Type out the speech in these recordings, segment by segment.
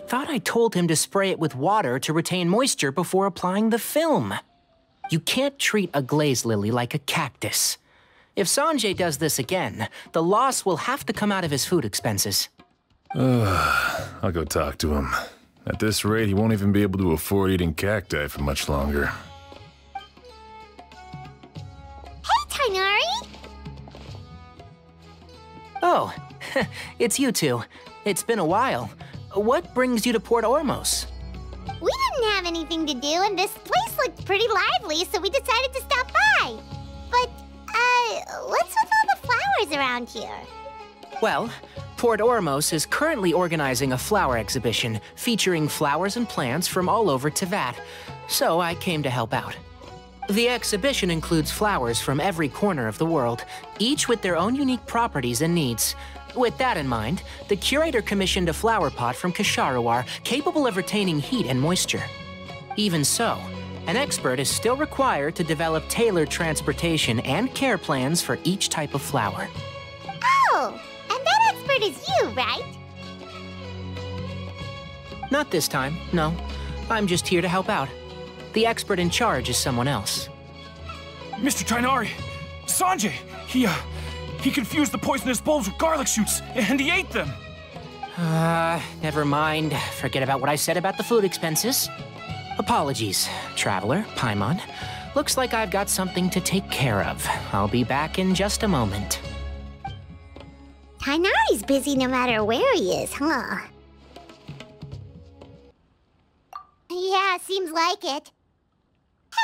thought I told him to spray it with water to retain moisture before applying the film. You can't treat a glaze lily like a cactus. If Sanjay does this again, the loss will have to come out of his food expenses. I'll go talk to him. At this rate, he won't even be able to afford eating cacti for much longer. Hey, Tainari! Oh, it's you two. It's been a while. What brings you to Port Ormos? We didn't have anything to do, and this place looked pretty lively, so we decided to stop by. But, what's with all the flowers around here? Well, Port Ormos is currently organizing a flower exhibition featuring flowers and plants from all over Teyvat, so I came to help out. The exhibition includes flowers from every corner of the world, each with their own unique properties and needs. With that in mind, the curator commissioned a flower pot from Kasharawar capable of retaining heat and moisture. Even so, an expert is still required to develop tailored transportation and care plans for each type of flower. Oh, and that expert is you, right? Not this time, no. I'm just here to help out. The expert in charge is someone else. Mr. Tainari! Sanjay! He confused the poisonous bulbs with garlic shoots, and he ate them! Never mind. Forget about what I said about the food expenses. Apologies, Traveler, Paimon. Looks like I've got something to take care of. I'll be back in just a moment. Tainari's busy no matter where he is, huh? Yeah, seems like it.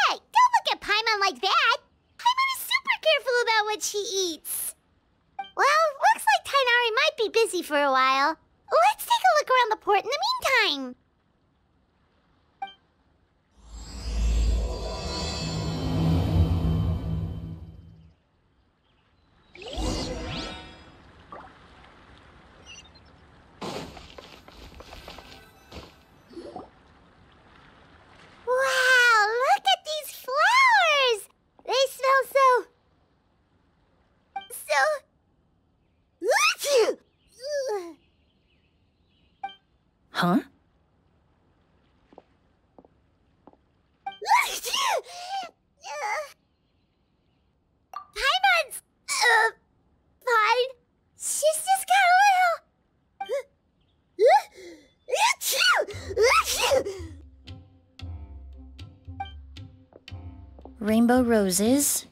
Hey, don't look at Paimon like that! Paimon is super careful about what she eats. Well, looks like Tainari might be busy for a while. Let's take a look around the port in the meantime. Wow, look at these flowers! They smell so... Huh? Paimon's... fine. She's just got a little... Rainbow roses,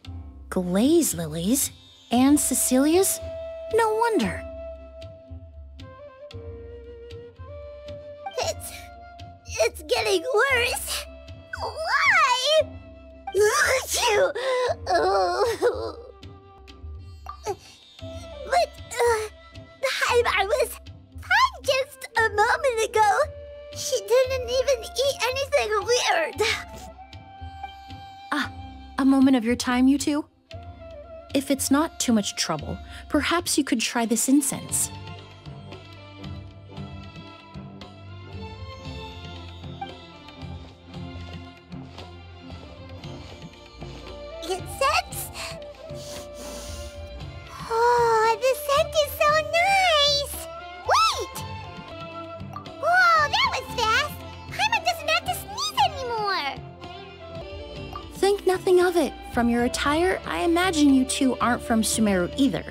glaze lilies, and Cecilia's? No wonder. It's getting worse. Why? But, I was fine just a moment ago. She didn't even eat anything weird. A moment of your time, you two? If it's not too much trouble, perhaps you could try this incense. Incense? Oh, the scent is so nice! Wait! Whoa, that was fast! Paimon doesn't have to sneeze anymore! Think nothing of it. From your attire, I imagine you two aren't from Sumeru either.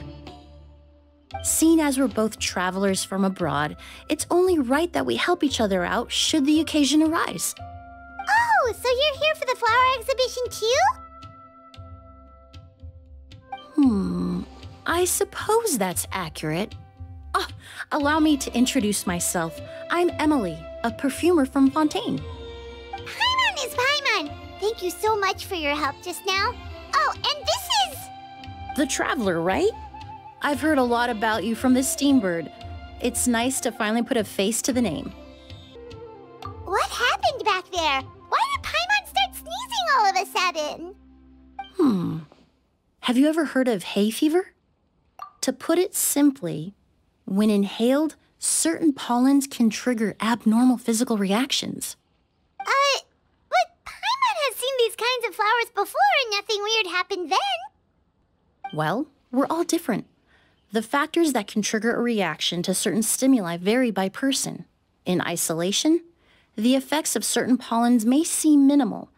Seeing as we're both travelers from abroad, it's only right that we help each other out should the occasion arise. Oh, so you're here for the flower exhibition too? I suppose that's accurate. Allow me to introduce myself. I'm Emilie, a perfumer from Fontaine. Paimon is Paimon! Thank you so much for your help just now. Oh, and this is... The Traveler, right? I've heard a lot about you from the Steambird. It's nice to finally put a face to the name. What happened back there? Why did Paimon start sneezing all of a sudden? Have you ever heard of hay fever? To put it simply, when inhaled, certain pollens can trigger abnormal physical reactions. But Paimon has seen these kinds of flowers before and nothing weird happened then. Well, we're all different. The factors that can trigger a reaction to certain stimuli vary by person. In isolation, the effects of certain pollens may seem minimal,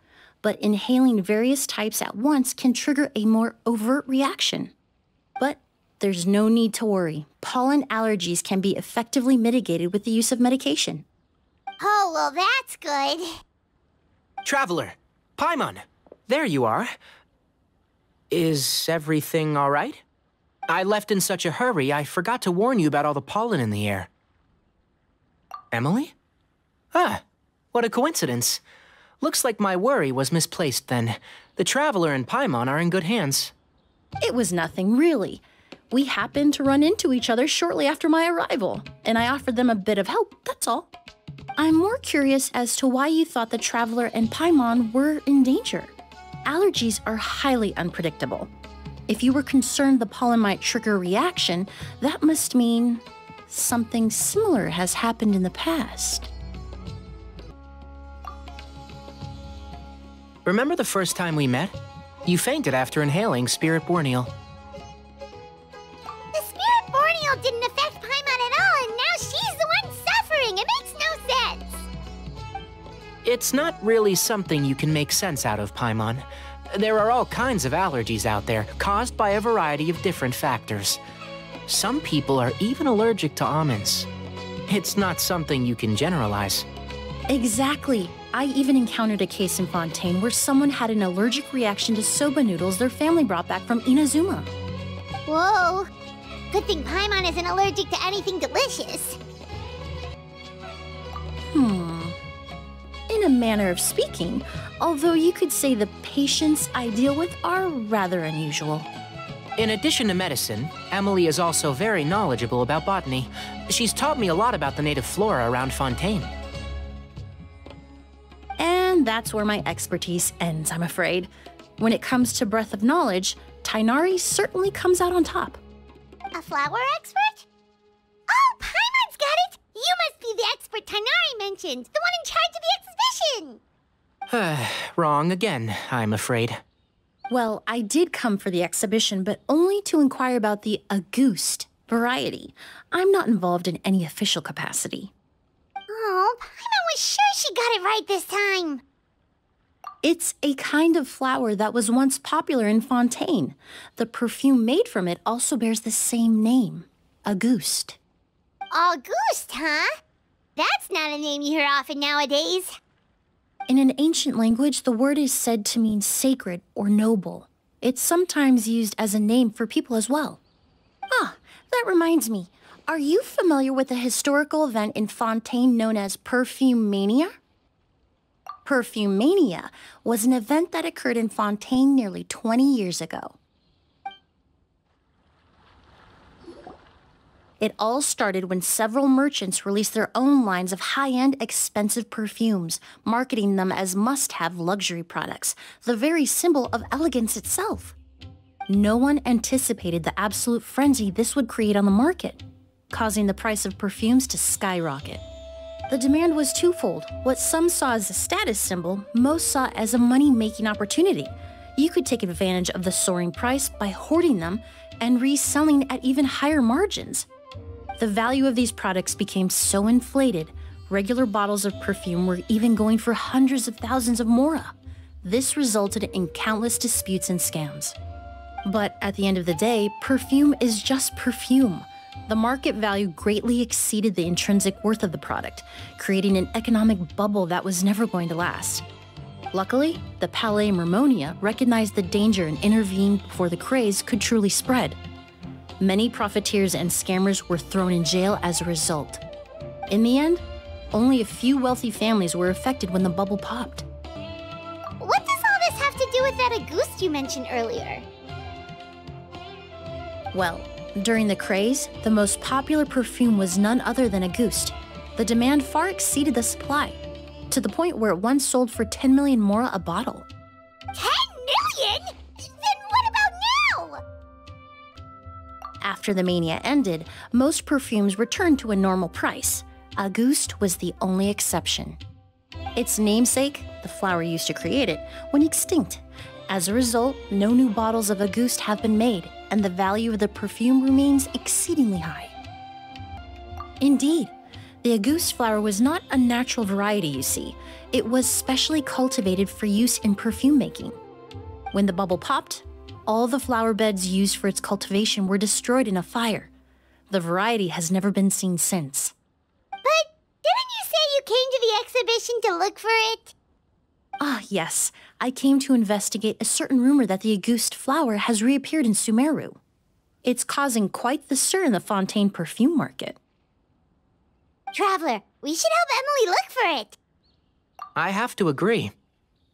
but inhaling various types at once can trigger a more overt reaction. But there's no need to worry. Pollen allergies can be effectively mitigated with the use of medication. Oh, well, that's good. Traveler, Paimon, there you are. Is everything all right? I left in such a hurry, I forgot to warn you about all the pollen in the air. Emilie? Ah, what a coincidence. Looks like my worry was misplaced then. The Traveler and Paimon are in good hands. It was nothing, really. We happened to run into each other shortly after my arrival, and I offered them a bit of help, that's all. I'm more curious as to why you thought the Traveler and Paimon were in danger. Allergies are highly unpredictable. If you were concerned the pollen might trigger a reaction, that must mean something similar has happened in the past. Remember the first time we met? You fainted after inhaling Spirit Borneal. The Spirit Borneal didn't affect Paimon at all, and now she's the one suffering. It makes no sense. It's not really something you can make sense out of, Paimon. There are all kinds of allergies out there, caused by a variety of different factors. Some people are even allergic to almonds. It's not something you can generalize. Exactly. I even encountered a case in Fontaine where someone had an allergic reaction to soba noodles their family brought back from Inazuma. Whoa. Good thing Paimon isn't allergic to anything delicious. In a manner of speaking, although you could say the patients I deal with are rather unusual. In addition to medicine, Emilie is also very knowledgeable about botany. She's taught me a lot about the native flora around Fontaine. And that's where my expertise ends, I'm afraid. When it comes to breadth of knowledge, Tighnari certainly comes out on top. A flower expert? Oh, Paimon's got it! You must be the expert Tighnari mentioned, the one in charge of the exhibition! Wrong again, I'm afraid. Well, I did come for the exhibition, but only to inquire about the Auguste variety. I'm not involved in any official capacity. Oh, Paimon was sure she got it right this time. It's a kind of flower that was once popular in Fontaine. The perfume made from it also bears the same name, Auguste. Auguste, huh? That's not a name you hear often nowadays. In an ancient language, the word is said to mean sacred or noble. It's sometimes used as a name for people as well. Ah, that reminds me. Are you familiar with a historical event in Fontaine known as Perfume Mania? Perfume Mania was an event that occurred in Fontaine nearly 20 years ago. It all started when several merchants released their own lines of high-end, expensive perfumes, marketing them as must-have luxury products, the very symbol of elegance itself. No one anticipated the absolute frenzy this would create on the market, causing the price of perfumes to skyrocket. The demand was twofold. What some saw as a status symbol, most saw as a money-making opportunity. You could take advantage of the soaring price by hoarding them and reselling at even higher margins. The value of these products became so inflated, regular bottles of perfume were even going for hundreds of thousands of mora. This resulted in countless disputes and scams. But at the end of the day, perfume is just perfume. The market value greatly exceeded the intrinsic worth of the product, creating an economic bubble that was never going to last. Luckily, the Palais Mermonia recognized the danger and intervened before the craze could truly spread. Many profiteers and scammers were thrown in jail as a result. In the end, only a few wealthy families were affected when the bubble popped. What does all this have to do with that Auguste you mentioned earlier? Well, during the craze, the most popular perfume was none other than Auguste. The demand far exceeded the supply, to the point where it once sold for 10 million mora a bottle. 10 million? Then what about now? After the mania ended, most perfumes returned to a normal price. Auguste was the only exception. Its namesake, the flower used to create it, went extinct. As a result, no new bottles of Auguste have been made, and the value of the perfume remains exceedingly high. Indeed, The Auguste flower was not a natural variety, you see. It was specially cultivated for use in perfume making. When the bubble popped, all the flower beds used for its cultivation were destroyed in a fire. The variety has never been seen since. But didn't you say you came to the exhibition to look for it? Ah, yes. I came to investigate a certain rumor that the Auguste flower has reappeared in Sumeru. It's causing quite the stir in the Fontaine perfume market. Traveler, we should help Emilie look for it. I have to agree.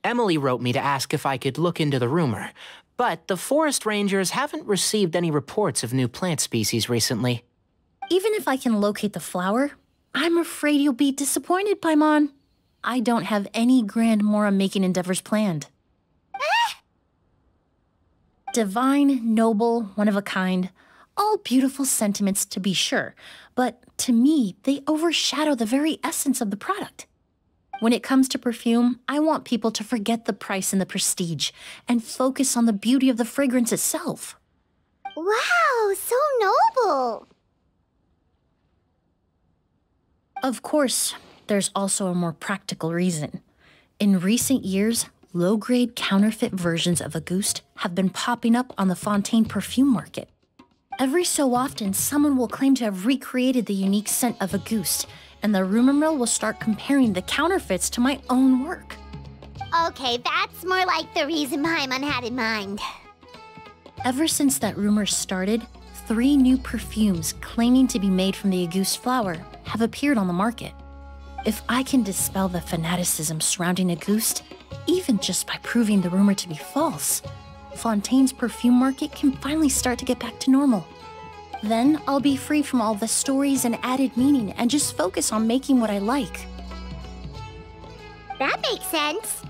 Emilie wrote me to ask if I could look into the rumor, but the forest rangers haven't received any reports of new plant species recently. Even if I can locate the flower, I'm afraid you'll be disappointed, Paimon. I don't have any grand Mora-making endeavors planned. Divine, noble, one of a kind, all beautiful sentiments to be sure, but to me, they overshadow the very essence of the product. When it comes to perfume, I want people to forget the price and the prestige and focus on the beauty of the fragrance itself. Wow, so noble. Of course, there's also a more practical reason. In recent years, low-grade counterfeit versions of Auguste have been popping up on the Fontaine perfume market. Every so often, someone will claim to have recreated the unique scent of Auguste, and the rumor mill will start comparing the counterfeits to my own work. Okay, that's more like the reason Paimon had in mind. Ever since that rumor started, 3 new perfumes claiming to be made from the Auguste flower have appeared on the market. If I can dispel the fanaticism surrounding Auguste, even just by proving the rumor to be false, Fontaine's perfume market can finally start to get back to normal. Then I'll be free from all the stories and added meaning and just focus on making what I like. That makes sense.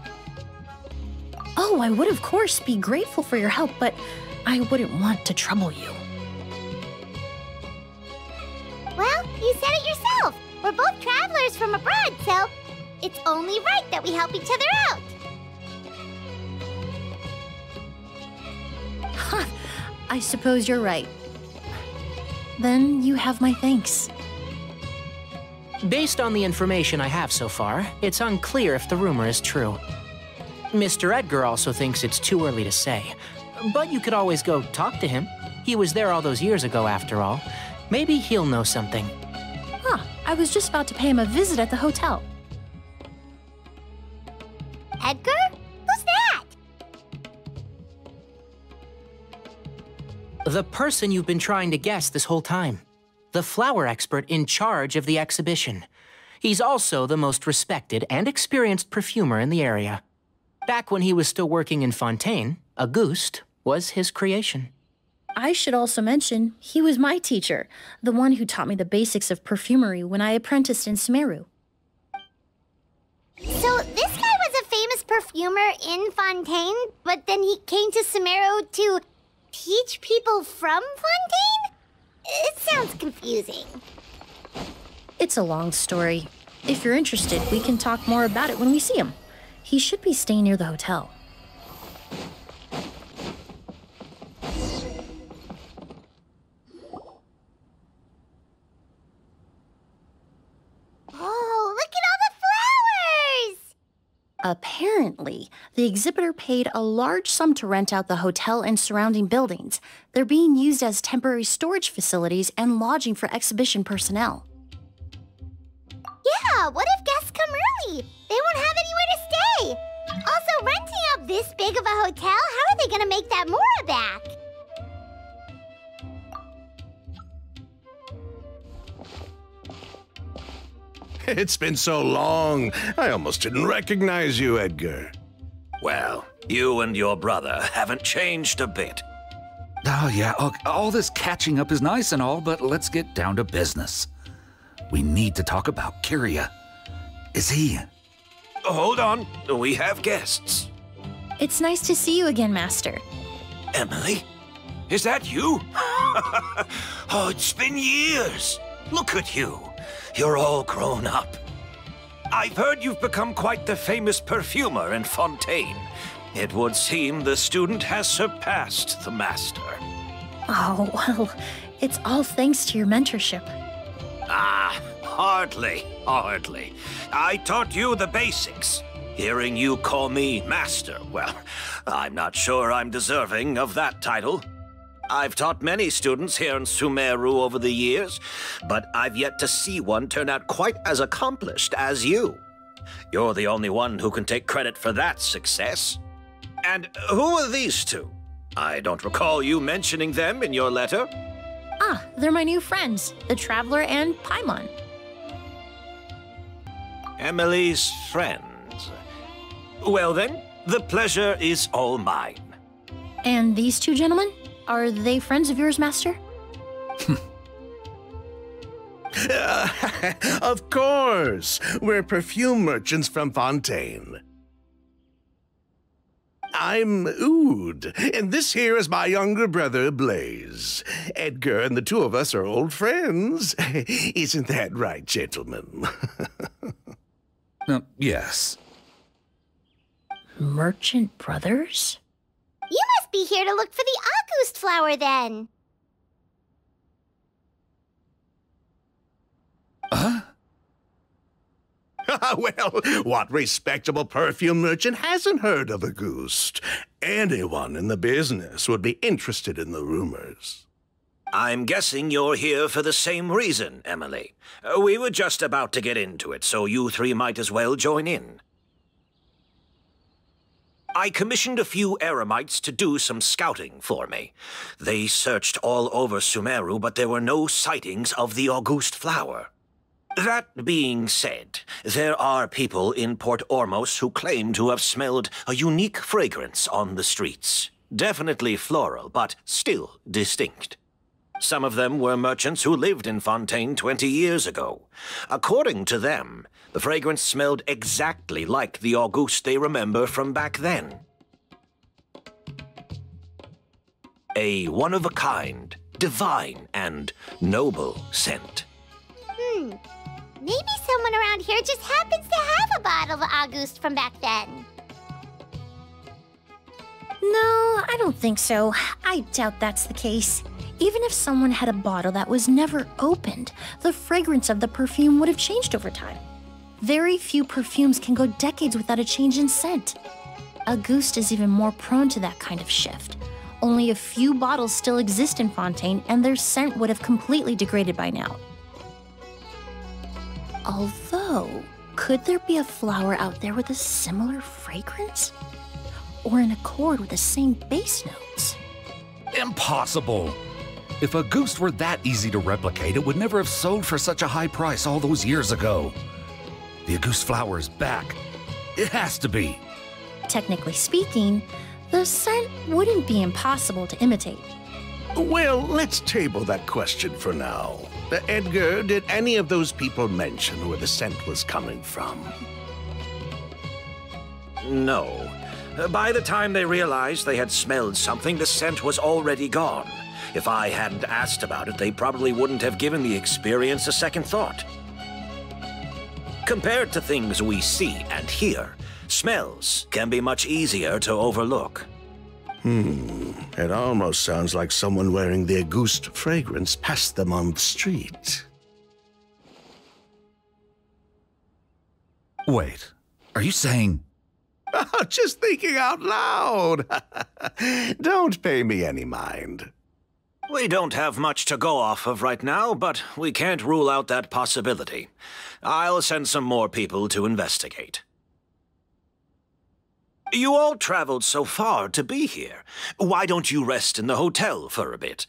Oh, I would of course be grateful for your help, but I wouldn't want to trouble you. Well, you said it yourself. We're both travelers from abroad, so it's only right that we help each other out. Huh, I suppose you're right. Then you have my thanks. Based on the information I have so far, it's unclear if the rumor is true. Mr. Edgar also thinks it's too early to say, but you could always go talk to him. He was there all those years ago, after all. Maybe he'll know something. Huh, I was just about to pay him a visit at the hotel. Edgar? Who's that? The person you've been trying to guess this whole time. The flower expert in charge of the exhibition. He's also the most respected and experienced perfumer in the area. Back when he was still working in Fontaine, Auguste was his creation. I should also mention, he was my teacher, the one who taught me the basics of perfumery when I apprenticed in Sumeru. So this guy was a famous perfumer in Fontaine, but then he came to Sumeru to teach people from Fontaine? It sounds confusing. It's a long story. If you're interested, we can talk more about it when we see him. He should be staying near the hotel. Oh, look at all the flowers! Apparently, the exhibitor paid a large sum to rent out the hotel and surrounding buildings. They're being used as temporary storage facilities and lodging for exhibition personnel. Yeah, what if guests come early? They won't have anywhere to stay. Also, renting out this big of a hotel, how are they gonna make that Mora back? It's been so long, I almost didn't recognize you, Edgar. Well, you and your brother haven't changed a bit. Oh, yeah, all this catching up is nice and all, but let's get down to business. We need to talk about Kyria. Is he? Hold on, we have guests. It's nice to see you again, Master. Emilie? Is that you? Oh, it's been years. Look at you. You're all grown up. I've heard you've become quite the famous perfumer in Fontaine. It would seem the student has surpassed the master. Oh, well, it's all thanks to your mentorship. Ah, Hardly. I taught you the basics. Hearing you call me Master, well, I'm not sure I'm deserving of that title. I've taught many students here in Sumeru over the years, but I've yet to see one turn out quite as accomplished as you. You're the only one who can take credit for that success. And who are these two? I don't recall you mentioning them in your letter. Ah, they're my new friends, the Traveler and Paimon. Emilie's friends. Well then, the pleasure is all mine. And these two gentlemen? Are they friends of yours, Master? Of course. We're perfume merchants from Fontaine. I'm Oud, and this here is my younger brother, Blaze. Edgar and the two of us are old friends. Isn't that right, gentlemen? Yes. Merchant brothers? You must be here to look for the August flower, then. Huh? Well, what respectable perfume merchant hasn't heard of Auguste? Anyone in the business would be interested in the rumors. I'm guessing you're here for the same reason, Emilie. We were just about to get into it, so you three might as well join in. I commissioned a few eremites to do some scouting for me. They searched all over Sumeru, but there were no sightings of the Auguste flower. That being said, there are people in Port Ormos who claim to have smelled a unique fragrance on the streets. Definitely floral, but still distinct. Some of them were merchants who lived in Fontaine 20 years ago. According to them, the fragrance smelled exactly like the Auguste they remember from back then. A one-of-a-kind, divine, and noble scent. Maybe someone around here just happens to have a bottle of Auguste from back then. No, I don't think so. I doubt that's the case. Even if someone had a bottle that was never opened, the fragrance of the perfume would have changed over time. Very few perfumes can go decades without a change in scent. Auguste is even more prone to that kind of shift. Only a few bottles still exist in Fontaine, and their scent would have completely degraded by now. Although, could there be a flower out there with a similar fragrance? Or in accord with the same bass notes? Impossible! If Auguste were that easy to replicate, it would never have sold for such a high price all those years ago. The Auguste flower is back. It has to be. Technically speaking, the scent wouldn't be impossible to imitate. Well, let's table that question for now. Edgar, did any of those people mention where the scent was coming from? No. By the time they realized they had smelled something, the scent was already gone. If I hadn't asked about it, they probably wouldn't have given the experience a second thought. Compared to things we see and hear, smells can be much easier to overlook. It almost sounds like someone wearing the Auguste fragrance passed them on the street. Wait, are you saying... Just thinking out loud. Don't pay me any mind. We don't have much to go off of right now, but we can't rule out that possibility. I'll send some more people to investigate. You all traveled so far to be here. Why don't you rest in the hotel for a bit?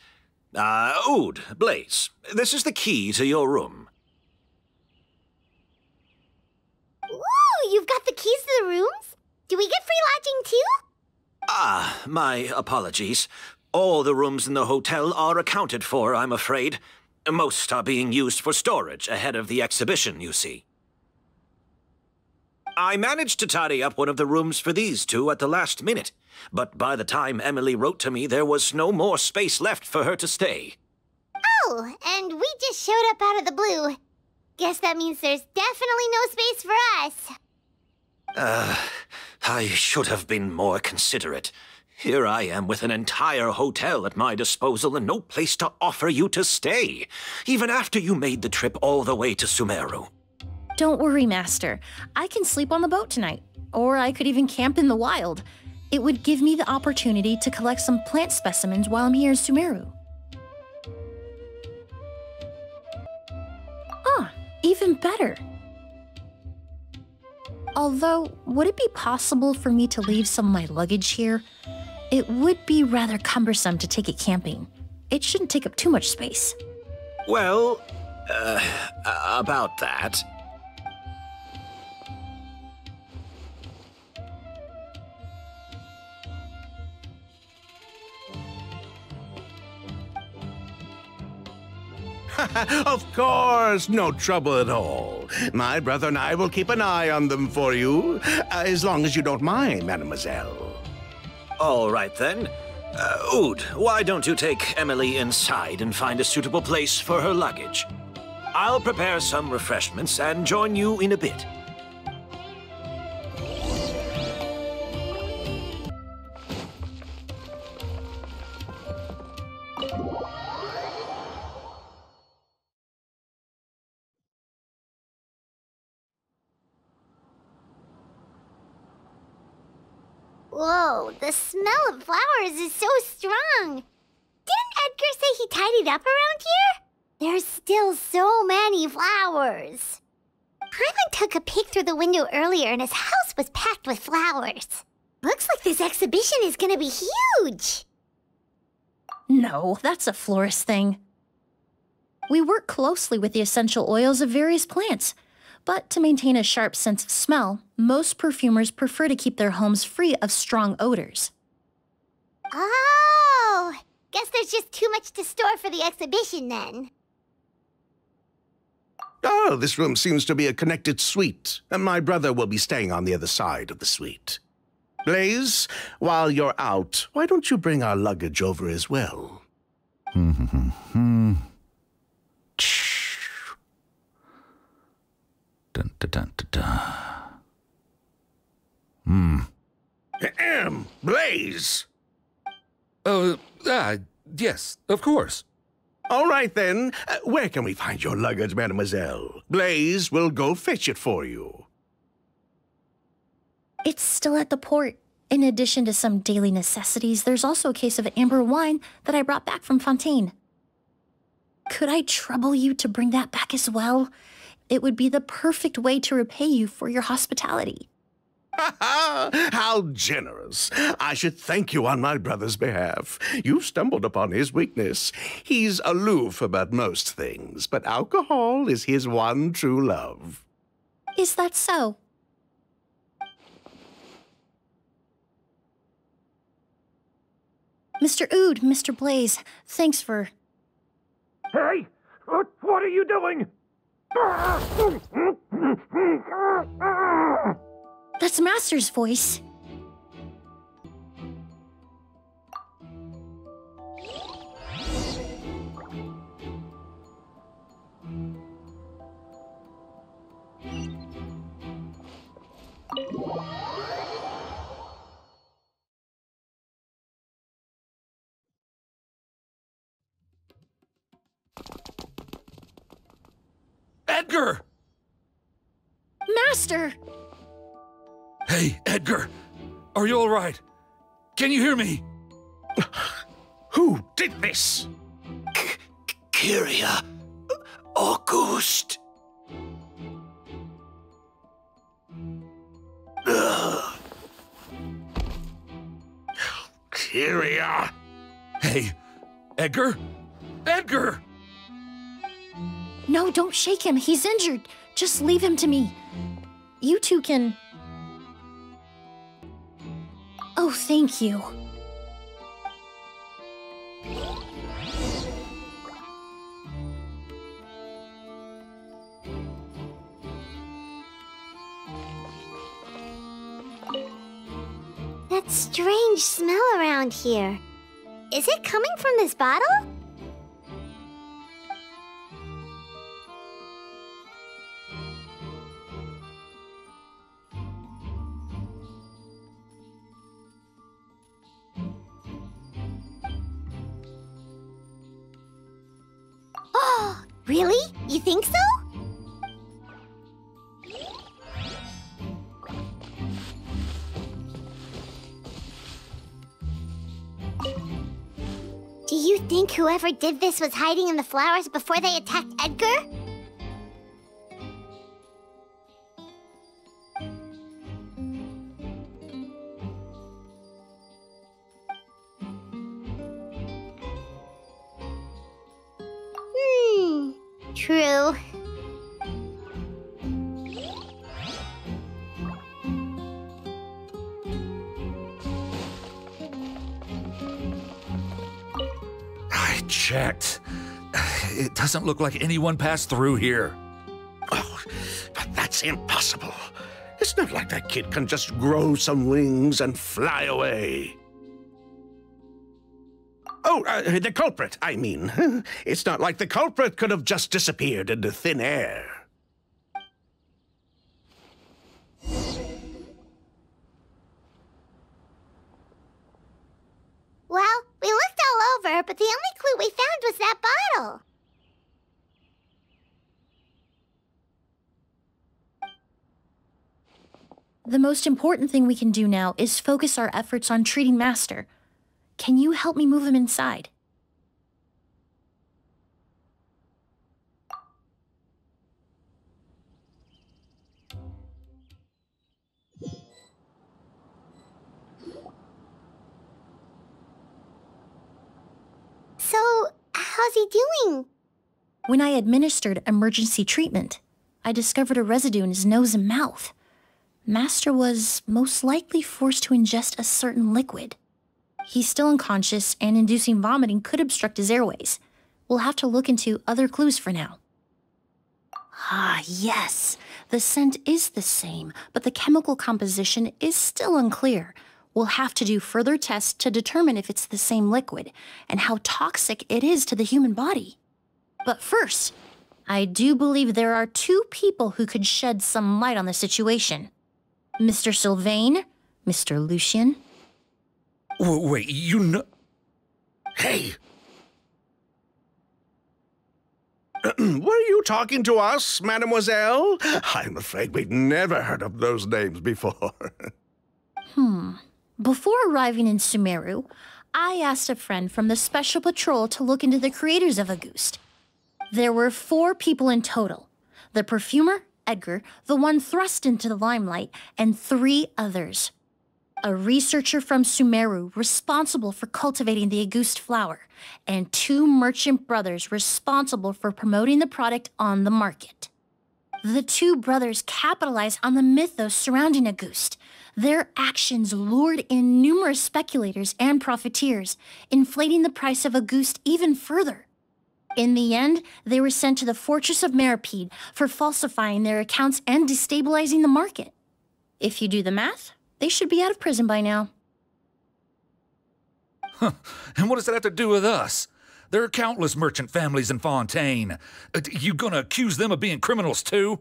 Oud, Blaze, this is the key to your room. Ooh, you've got the keys to the rooms? Do we get free lodging too? My apologies. All the rooms in the hotel are accounted for, I'm afraid. Most are being used for storage ahead of the exhibition, you see. I managed to tidy up one of the rooms for these two at the last minute, but by the time Emilie wrote to me, there was no more space left for her to stay. Oh, and we just showed up out of the blue. Guess that means there's definitely no space for us. I should have been more considerate. Here I am with an entire hotel at my disposal and no place to offer you to stay, even after you made the trip all the way to Sumeru. Don't worry, Master. I can sleep on the boat tonight, or I could even camp in the wild. It would give me the opportunity to collect some plant specimens while I'm here in Sumeru. Ah, even better. Although, would it be possible for me to leave some of my luggage here? It would be rather cumbersome to take it camping. It shouldn't take up too much space. Well, about that. Of course, no trouble at all. My brother and I will keep an eye on them for you, as long as you don't mind, mademoiselle. All right, then. Oud, why don't you take Emilie inside and find a suitable place for her luggage? I'll prepare some refreshments and join you in a bit. Whoa, the smell of flowers is so strong. Didn't Edgar say he tidied up around here? There's still so many flowers. Paimon took a peek through the window earlier and his house was packed with flowers. Looks like this exhibition is gonna be huge. No, that's a florist thing. We work closely with the essential oils of various plants. But to maintain a sharp sense of smell, most perfumers prefer to keep their homes free of strong odors. Oh, guess there's just too much to store for the exhibition then. Oh, this room seems to be a connected suite, and my brother will be staying on the other side of the suite. Blaze, while you're out, why don't you bring our luggage over as well? Dun, dun, dun, dun, dun. Blaze! Yes, of course. All right, then. Where can we find your luggage, mademoiselle? Blaze will go fetch it for you. It's still at the port. In addition to some daily necessities, there's also a case of amber wine that I brought back from Fontaine. Could I trouble you to bring that back as well? It would be the perfect way to repay you for your hospitality. How generous. I should thank you on my brother's behalf. You stumbled upon his weakness. He's aloof about most things, but alcohol is his one true love. Is that so? Mr. Oud, Mr. Blaze, thanks for... Hey! What are you doing? That's Master's voice. Edgar! Master! Hey, Edgar. Are you all right? Can you hear me? Who did this? Kyria. August. Kyria. Hey, Edgar? Edgar! No, don't shake him. He's injured. Just leave him to me. You two can... Oh, thank you. That strange smell around here. Is it coming from this bottle? Really? You think so? Do you think whoever did this was hiding in the flowers before they attacked Edgar? True. I checked. It doesn't look like anyone passed through here. Oh, but that's impossible. It's not like that kid can just grow some wings and fly away. Oh, the culprit, I mean. It's not like the culprit could have just disappeared into thin air. Well, we looked all over, but the only clue we found was that bottle. The most important thing we can do now is focus our efforts on treating Master. Can you help me move him inside? So, how's he doing? When I administered emergency treatment, I discovered a residue in his nose and mouth. Master was most likely forced to ingest a certain liquid. He's still unconscious, and inducing vomiting could obstruct his airways. We'll have to look into other clues for now. Ah, yes. The scent is the same, but the chemical composition is still unclear. We'll have to do further tests to determine if it's the same liquid, and how toxic it is to the human body. But first, I do believe there are two people who could shed some light on the situation. Mr. Sylvain, Mr. Lucien. Wait, you know... Hey! Were you talking to us, mademoiselle? I'm afraid we've never heard of those names before. Before arriving in Sumeru, I asked a friend from the Special Patrol to look into the creators of Auguste. There were 4 people in total. The perfumer, Edgar, the one thrust into the limelight, and 3 others. A researcher from Sumeru responsible for cultivating the Auguste flower, and 2 merchant brothers responsible for promoting the product on the market. The 2 brothers capitalized on the mythos surrounding Auguste. Their actions lured in numerous speculators and profiteers, inflating the price of Auguste even further. In the end, they were sent to the Fortress of Meripede for falsifying their accounts and destabilizing the market. If you do the math, they should be out of prison by now. Huh. And what does that have to do with us? There are countless merchant families in Fontaine. You gonna accuse them of being criminals too?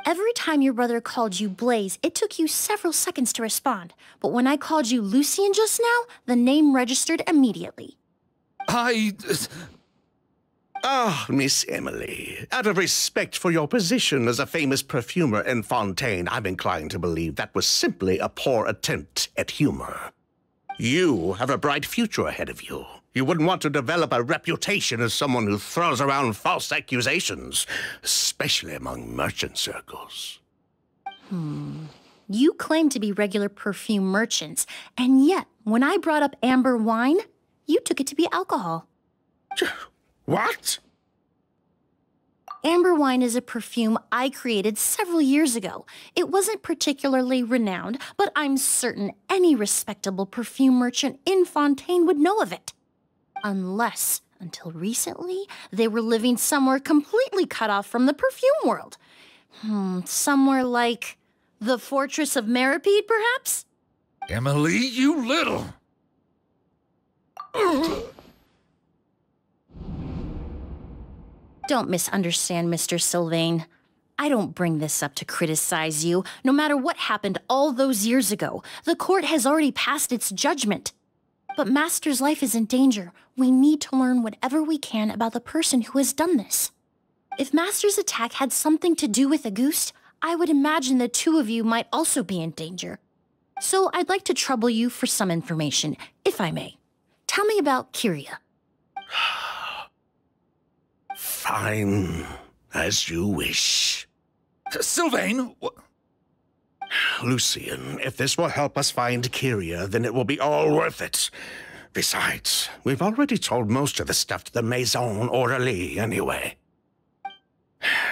Every time your brother called you Blaze, it took you several seconds to respond. But when I called you Lucien just now, the name registered immediately. Ah, Miss Emilie, out of respect for your position as a famous perfumer in Fontaine, I'm inclined to believe that was simply a poor attempt at humor. You have a bright future ahead of you. You wouldn't want to develop a reputation as someone who throws around false accusations, especially among merchant circles. You claim to be regular perfume merchants, and yet, when I brought up amber wine, you took it to be alcohol. What? Amber wine is a perfume I created several years ago. It wasn't particularly renowned, but I'm certain any respectable perfume merchant in Fontaine would know of it. Unless, until recently, they were living somewhere completely cut off from the perfume world. Somewhere like the Fortress of Meripede, perhaps? Emilie, you little... Don't misunderstand, Mr. Sylvain. I don't bring this up to criticize you. No matter what happened all those years ago, the court has already passed its judgment. But Master's life is in danger. We need to learn whatever we can about the person who has done this. If Master's attack had something to do with Auguste, I would imagine the two of you might also be in danger. So I'd like to trouble you for some information, if I may. Tell me about Kyria. Fine, as you wish. Sylvain! Lucien, if this will help us find Kyria, then it will be all worth it. Besides, we've already told most of the stuff to the Maison orally anyway.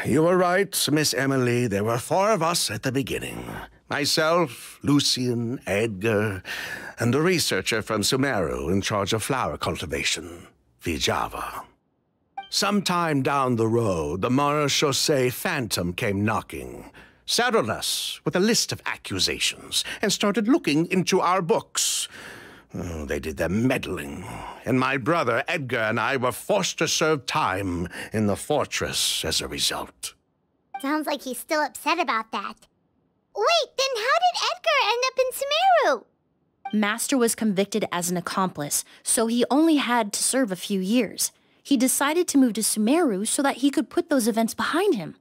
You were right, Miss Emilie. There were 4 of us at the beginning. Myself, Lucien, Edgar, and the researcher from Sumeru in charge of flower cultivation, Vijava. Sometime down the road, the Marechaussee Phantom came knocking, saddled us with a list of accusations, and started looking into our books. Oh, they did their meddling, and my brother Edgar and I were forced to serve time in the fortress as a result. Sounds like he's still upset about that. Wait, then how did Edgar end up in Sumeru? Master was convicted as an accomplice, so he only had to serve a few years. He decided to move to Sumeru so that he could put those events behind him.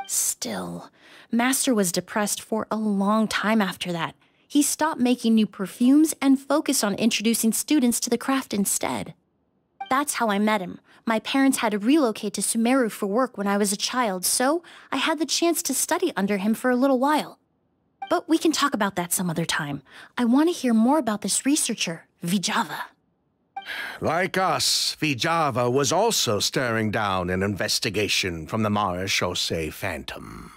Still, Master was depressed for a long time after that. He stopped making new perfumes and focused on introducing students to the craft instead. That's how I met him. My parents had to relocate to Sumeru for work when I was a child, so I had the chance to study under him for a little while. But we can talk about that some other time. I want to hear more about this researcher, Vijava. Like us, Vijava was also staring down an investigation from the Marechaussee Phantom.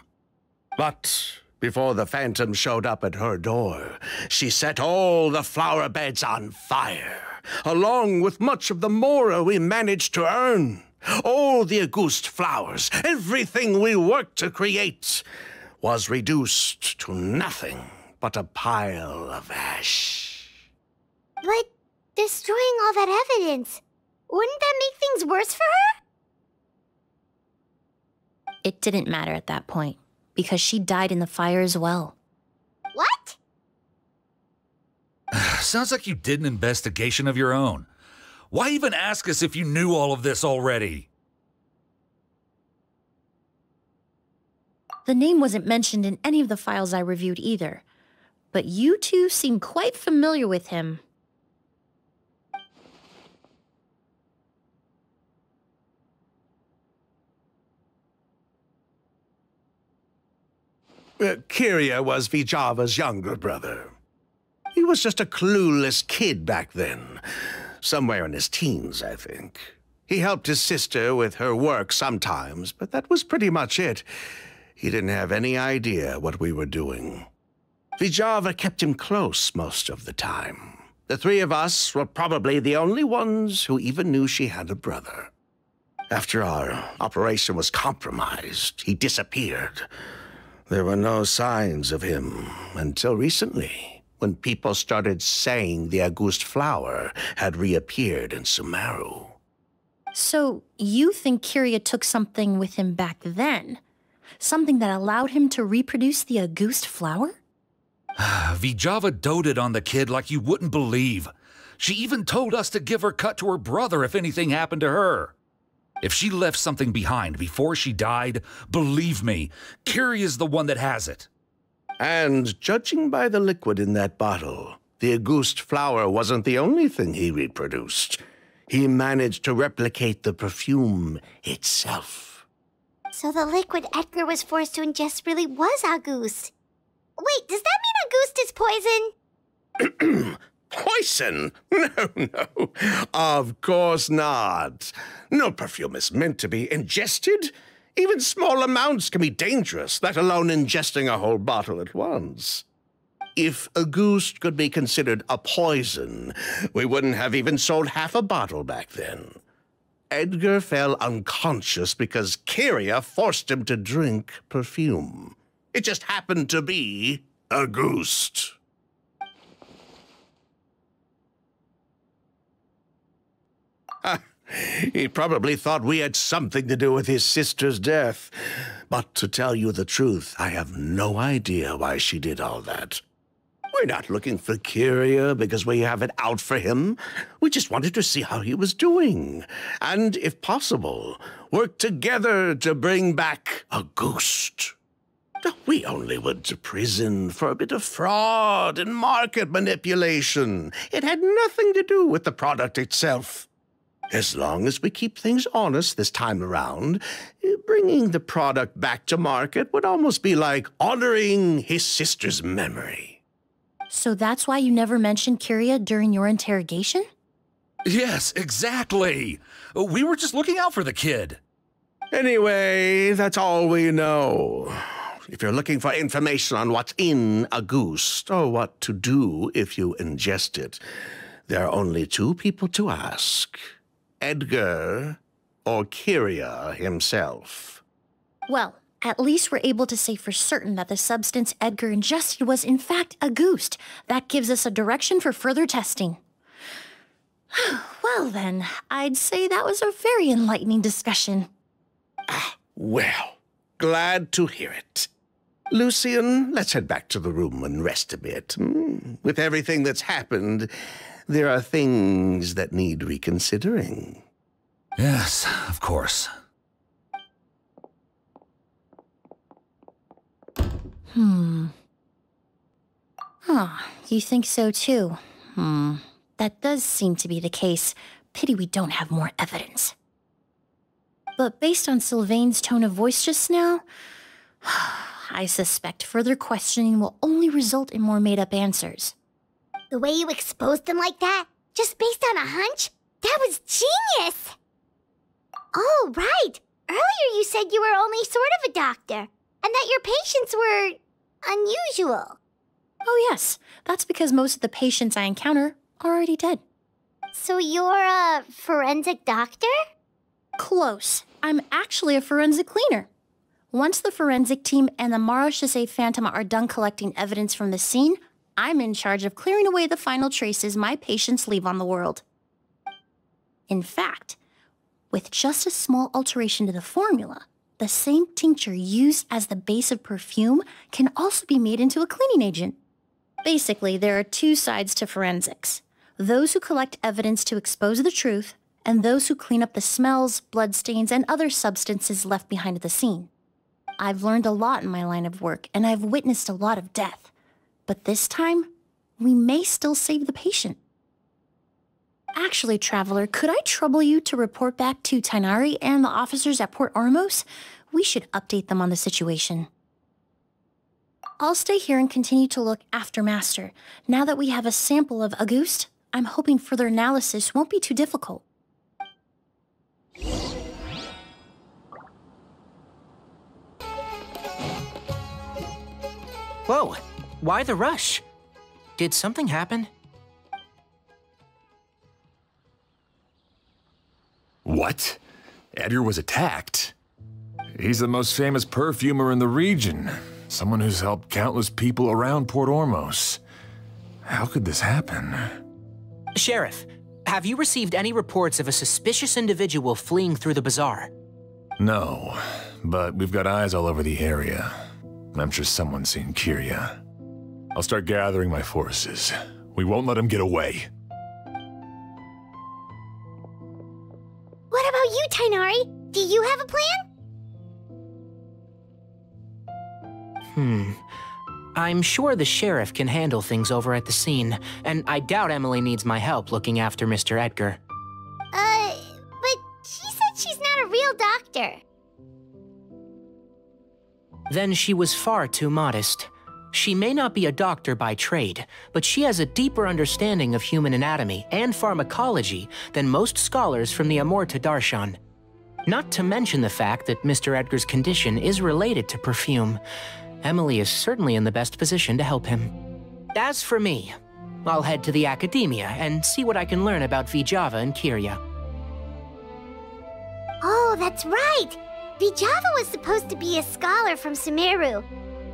But before the Phantom showed up at her door, she set all the flower beds on fire, along with much of the mora we managed to earn. All the Auguste flowers, everything we worked to create, was reduced to nothing but a pile of ash. But destroying all that evidence, wouldn't that make things worse for her? It didn't matter at that point, because she died in the fire as well. What? Sounds like you did an investigation of your own. Why even ask us if you knew all of this already? The name wasn't mentioned in any of the files I reviewed either, but you two seem quite familiar with him. Kyria was Vijava's younger brother. He was just a clueless kid back then, somewhere in his teens, I think. He helped his sister with her work sometimes, but that was pretty much it. He didn't have any idea what we were doing. Vijava kept him close most of the time. The 3 of us were probably the only ones who even knew she had a brother. After our operation was compromised, he disappeared. There were no signs of him until recently, when people started saying the Auguste flower had reappeared in Sumeru. So, you think Kyria took something with him back then? Something that allowed him to reproduce the Auguste flower? Vijava doted on the kid like you wouldn't believe. She even told us to give her cut to her brother if anything happened to her. If she left something behind before she died, believe me, Kyria's the one that has it. And judging by the liquid in that bottle, the Auguste flower wasn't the only thing he reproduced. He managed to replicate the perfume itself. So the liquid Edgar was forced to ingest really was Auguste. Wait, does that mean Auguste is poison? Poison? No. Of course not. No perfume is meant to be ingested. Even small amounts can be dangerous, let alone ingesting a whole bottle at once. If Auguste could be considered a poison, we wouldn't have even sold half a bottle back then. Edgar fell unconscious because Kyria forced him to drink perfume. It just happened to be Auguste. He probably thought we had something to do with his sister's death. But to tell you the truth, I have no idea why she did all that. We're not looking for Kyria because we have it out for him. We just wanted to see how he was doing. And, if possible, work together to bring back a ghost. We only went to prison for a bit of fraud and market manipulation. It had nothing to do with the product itself. As long as we keep things honest this time around, bringing the product back to market would almost be like honoring his sister's memory. So that's why you never mentioned Kyria during your interrogation? Yes, exactly. We were just looking out for the kid. Anyway, that's all we know. If you're looking for information on what's in a ghost, or what to do if you ingest it, there are only two people to ask. Edgar or Kyria himself. Well, at least we're able to say for certain that the substance Edgar ingested was in fact a ghost. That gives us a direction for further testing. Well then, I'd say that was a very enlightening discussion. Well, glad to hear it. Lucian, let's head back to the room and rest a bit. With everything that's happened, there are things that need reconsidering. Yes, of course. You think so too? That does seem to be the case. Pity we don't have more evidence. But based on Sylvain's tone of voice just now, I suspect further questioning will only result in more made-up answers. The way you exposed them like that, just based on a hunch, that was genius! Oh, right! Earlier you said you were only sort of a doctor, and that your patients were unusual. Oh yes, that's because most of the patients I encounter are already dead. So you're a forensic doctor? Close. I'm actually a forensic cleaner. Once the forensic team and the Marechaussee Phantom are done collecting evidence from the scene, I'm in charge of clearing away the final traces my patients leave on the world. In fact, with just a small alteration to the formula, the same tincture used as the base of perfume can also be made into a cleaning agent. Basically, there are two sides to forensics. Those who collect evidence to expose the truth, and those who clean up the smells, bloodstains, and other substances left behind at the scene. I've learned a lot in my line of work, and I've witnessed a lot of death. But this time, we may still save the patient. Actually, Traveler, could I trouble you to report back to Tighnari and the officers at Port Ormos? We should update them on the situation. I'll stay here and continue to look after Master. Now that we have a sample of Auguste, I'm hoping further analysis won't be too difficult. Whoa, why the rush? Did something happen? What? Edgar was attacked? He's the most famous perfumer in the region. Someone who's helped countless people around Port Ormos. How could this happen? Sheriff, have you received any reports of a suspicious individual fleeing through the bazaar? No, but we've got eyes all over the area. I'm sure someone's seen Kyria. I'll start gathering my forces. We won't let him get away. What about you, Tighnari? Do you have a plan? I'm sure the sheriff can handle things over at the scene, and I doubt Emilie needs my help looking after Mr. Edgar. But she said she's not a real doctor. Then she was far too modest. She may not be a doctor by trade, but she has a deeper understanding of human anatomy and pharmacology than most scholars from the Amorta Darshan. Not to mention the fact that Mr. Edgar's condition is related to perfume. Emilie is certainly in the best position to help him. As for me, I'll head to the academia and see what I can learn about Vijava and Kyria. Oh, that's right! Vijava was supposed to be a scholar from Sumeru.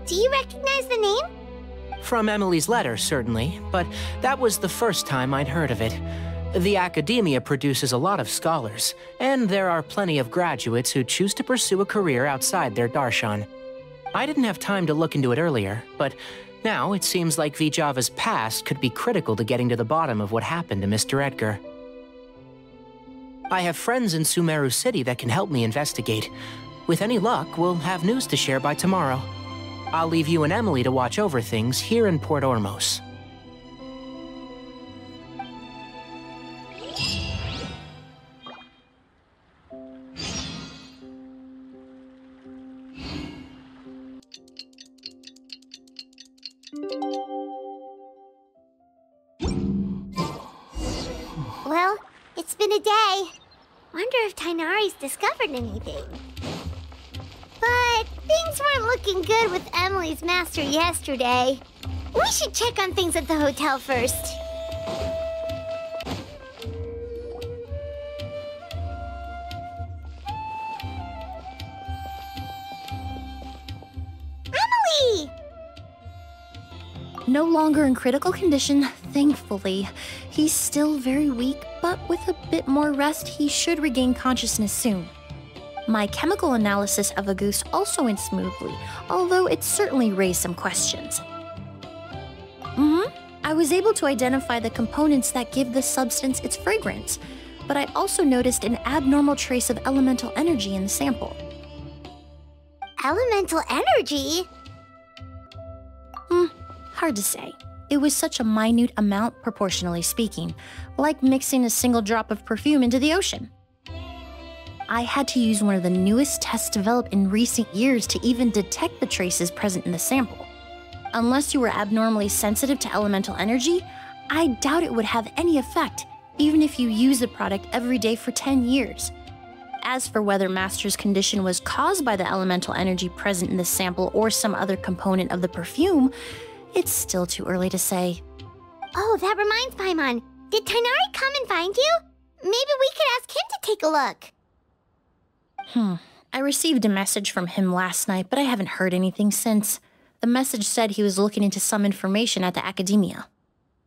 Do you recognize the name? From Emilie's letter, certainly, but that was the first time I'd heard of it. The academia produces a lot of scholars, and there are plenty of graduates who choose to pursue a career outside their darshan. I didn't have time to look into it earlier, but Now, it seems like V-Java's past could be critical to getting to the bottom of what happened to Mr. Edgar. I have friends in Sumeru City that can help me investigate. With any luck, we'll have news to share by tomorrow. I'll leave you and Emilie to watch over things here in Port Ormos. Well, it's been a day. Wonder if Tainari's discovered anything. But things weren't looking good with Emilie's master yesterday. We should check on things at the hotel first. Emilie! No longer in critical condition, thankfully. He's still very weak, but with a bit more rest, he should regain consciousness soon. My chemical analysis of Auguste also went smoothly, although it certainly raised some questions. I was able to identify the components that give the substance its fragrance, but I also noticed an abnormal trace of elemental energy in the sample. Elemental energy? Hard to say. It was such a minute amount, proportionally speaking, like mixing a single drop of perfume into the ocean. I had to use one of the newest tests developed in recent years to even detect the traces present in the sample. Unless you were abnormally sensitive to elemental energy, I doubt it would have any effect, even if you use the product every day for 10 years. As for whether Master's condition was caused by the elemental energy present in the sample or some other component of the perfume, it's still too early to say. Oh, that reminds Paimon. Did Tainari come and find you? Maybe we could ask him to take a look. I received a message from him last night, but I haven't heard anything since. The message said he was looking into some information at the academia.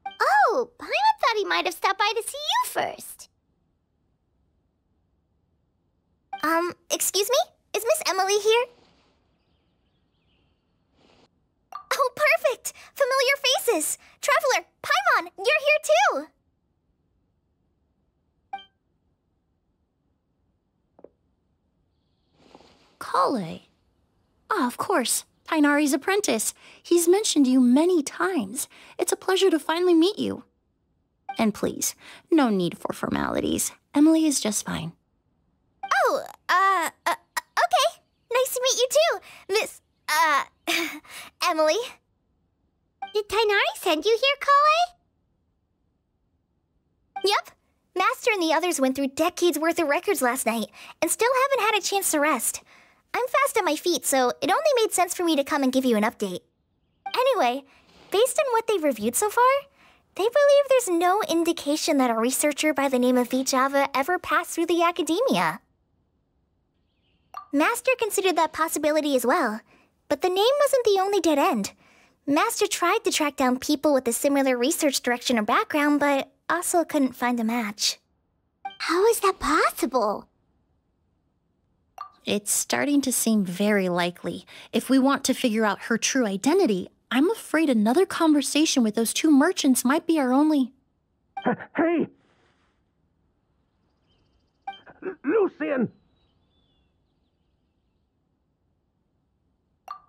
Oh, Paimon thought he might have stopped by to see you first. Excuse me? Is Miss Emilie here? Oh, perfect! Familiar faces! Traveler, Paimon, you're here too! Kale. Ah, of course. Tainari's apprentice. He's mentioned you many times. It's a pleasure to finally meet you. And please, no need for formalities. Emilie is just fine. Oh, okay. Nice to meet you too, Miss, Emilie. Did Tainari send you here, Kale? Yep. Master and the others went through decades worth of records last night, and still haven't had a chance to rest. I'm fast on my feet, so it only made sense for me to come and give you an update. Anyway, based on what they've reviewed so far, they believe there's no indication that a researcher by the name of V-Java ever passed through the academia. Master considered that possibility as well, but the name wasn't the only dead end. Master tried to track down people with a similar research direction or background, but also couldn't find a match. How is that possible? It's starting to seem very likely. If we want to figure out her true identity, I'm afraid another conversation with those two merchants might be our only... Hey! Lucian!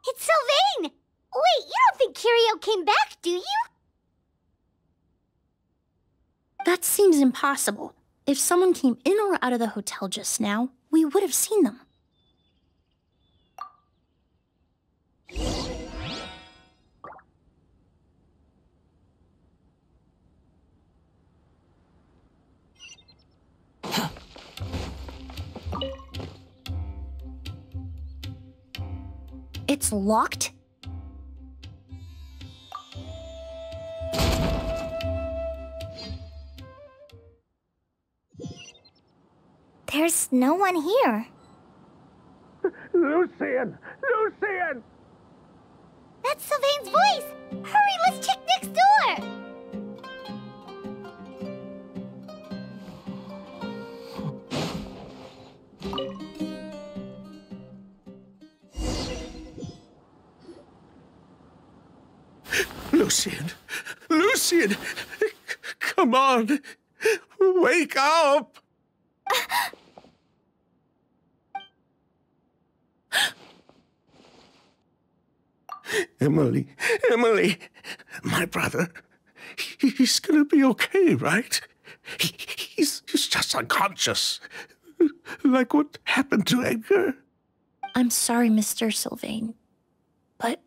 It's Sylvain! Wait, you don't think Kirio came back, do you? That seems impossible. If someone came in or out of the hotel just now, we would have seen them. It's locked? There's no one here. Lucian! Lucian! That's Sylvain's voice! Hurry, let's check next door! Lucian! Lucian! Come on! Wake up! Emilie, Emilie, my brother, he's gonna be okay, right? He's just unconscious, like what happened to Edgar. I'm sorry, Mr. Sylvain, but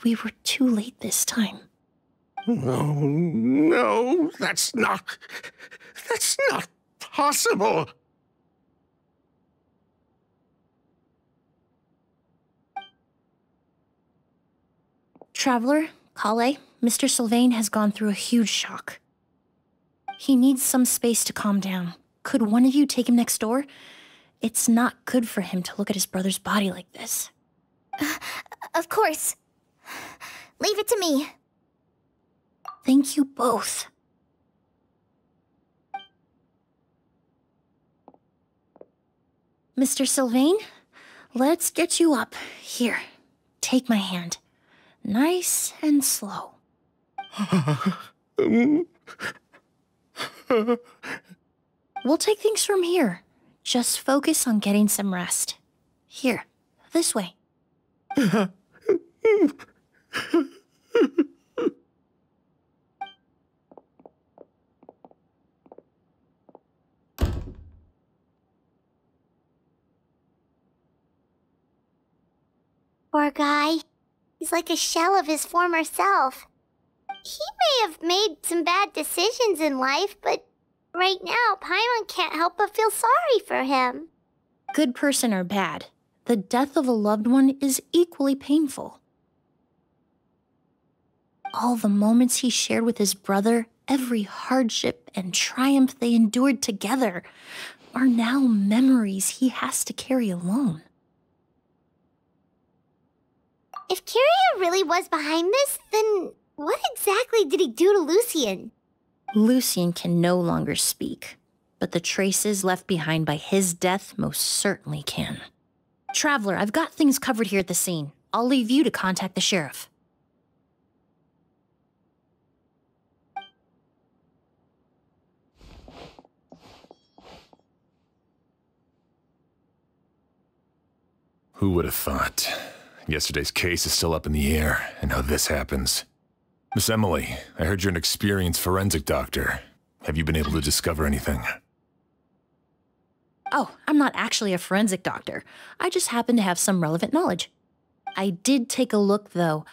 we were too late this time. No, that's not possible. Traveler, Kale, Mr. Sylvain has gone through a huge shock. He needs some space to calm down. Could one of you take him next door? It's not good for him to look at his brother's body like this. Of course. Leave it to me. Thank you both. Mr. Sylvain, let's get you up. Here, take my hand. Nice and slow. We'll take things from here. Just focus on getting some rest. Here, this way. Poor guy. He's like a shell of his former self. He may have made some bad decisions in life, but right now, Paimon can't help but feel sorry for him. Good person or bad, the death of a loved one is equally painful. All the moments he shared with his brother, every hardship and triumph they endured together, are now memories he has to carry alone. If Kiria really was behind this, then what exactly did he do to Lucian? Lucian can no longer speak, but the traces left behind by his death most certainly can. Traveler, I've got things covered here at the scene. I'll leave you to contact the sheriff. Who would have thought? Yesterday's case is still up in the air, and now this happens. Miss Emilie, I heard you're an experienced forensic doctor. Have you been able to discover anything? Oh, I'm not actually a forensic doctor. I just happen to have some relevant knowledge. I did take a look, though.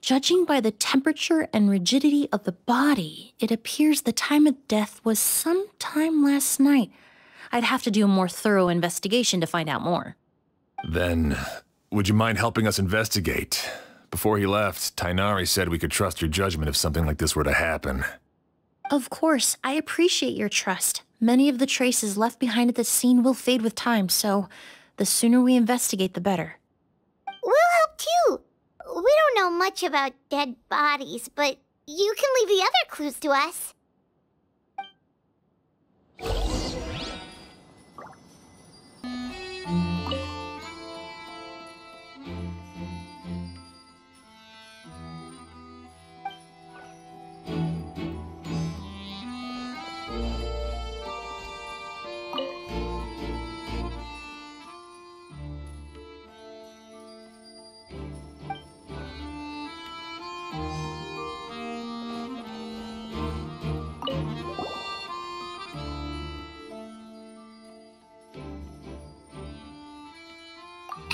Judging by the temperature and rigidity of the body, it appears the time of death was sometime last night. I'd have to do a more thorough investigation to find out more. Then, would you mind helping us investigate? Before he left, Tainari said we could trust your judgment if something like this were to happen. Of course, I appreciate your trust. Many of the traces left behind at the scene will fade with time, so the sooner we investigate, the better. We'll help too. We don't know much about dead bodies, but you can leave the other clues to us.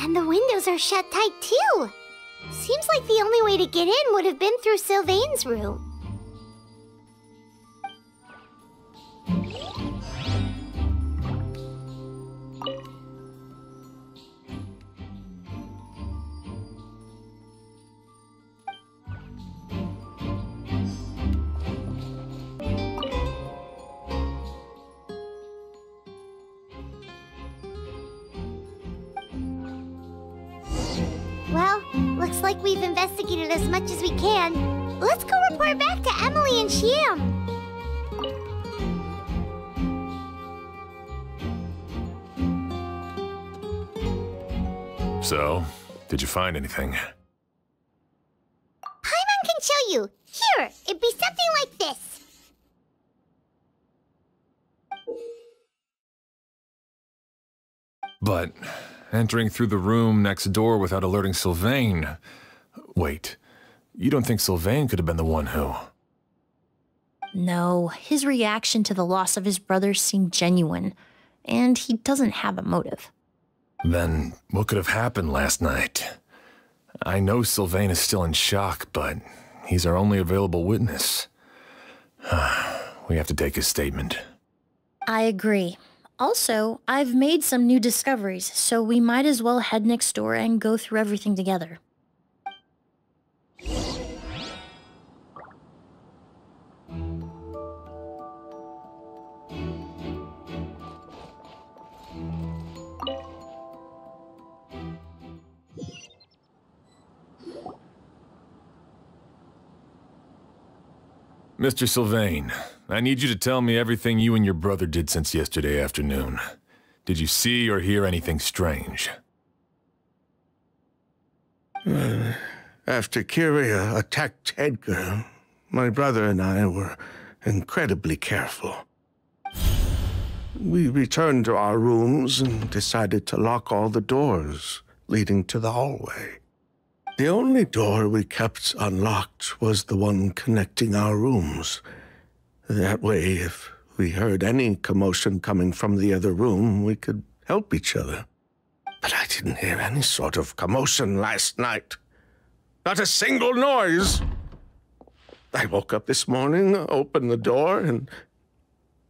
And the windows are shut tight, too. Seems like the only way to get in would have been through Sylvain's room. Well, looks like we've investigated as much as we can. Let's go report back to Emilie and Shiam. So, did you find anything? Paimon can show show you. Here, it'd be something like this. But entering through the room next door without alerting Sylvain... Wait, you don't think Sylvain could have been the one who... No, his reaction to the loss of his brother seemed genuine, and he doesn't have a motive. Then what could have happened last night? I know Sylvain is still in shock, but he's our only available witness. We have to take his statement. I agree. Also, I've made some new discoveries, so we might as well head next door and go through everything together. Mr. Sylvain, I need you to tell me everything you and your brother did since yesterday afternoon. Did you see or hear anything strange? After Kyria attacked Edgar, my brother and I were incredibly careful. We returned to our rooms and decided to lock all the doors leading to the hallway. The only door we kept unlocked was the one connecting our rooms. That way, if we heard any commotion coming from the other room, we could help each other. But I didn't hear any sort of commotion last night. Not a single noise. I woke up this morning, opened the door, and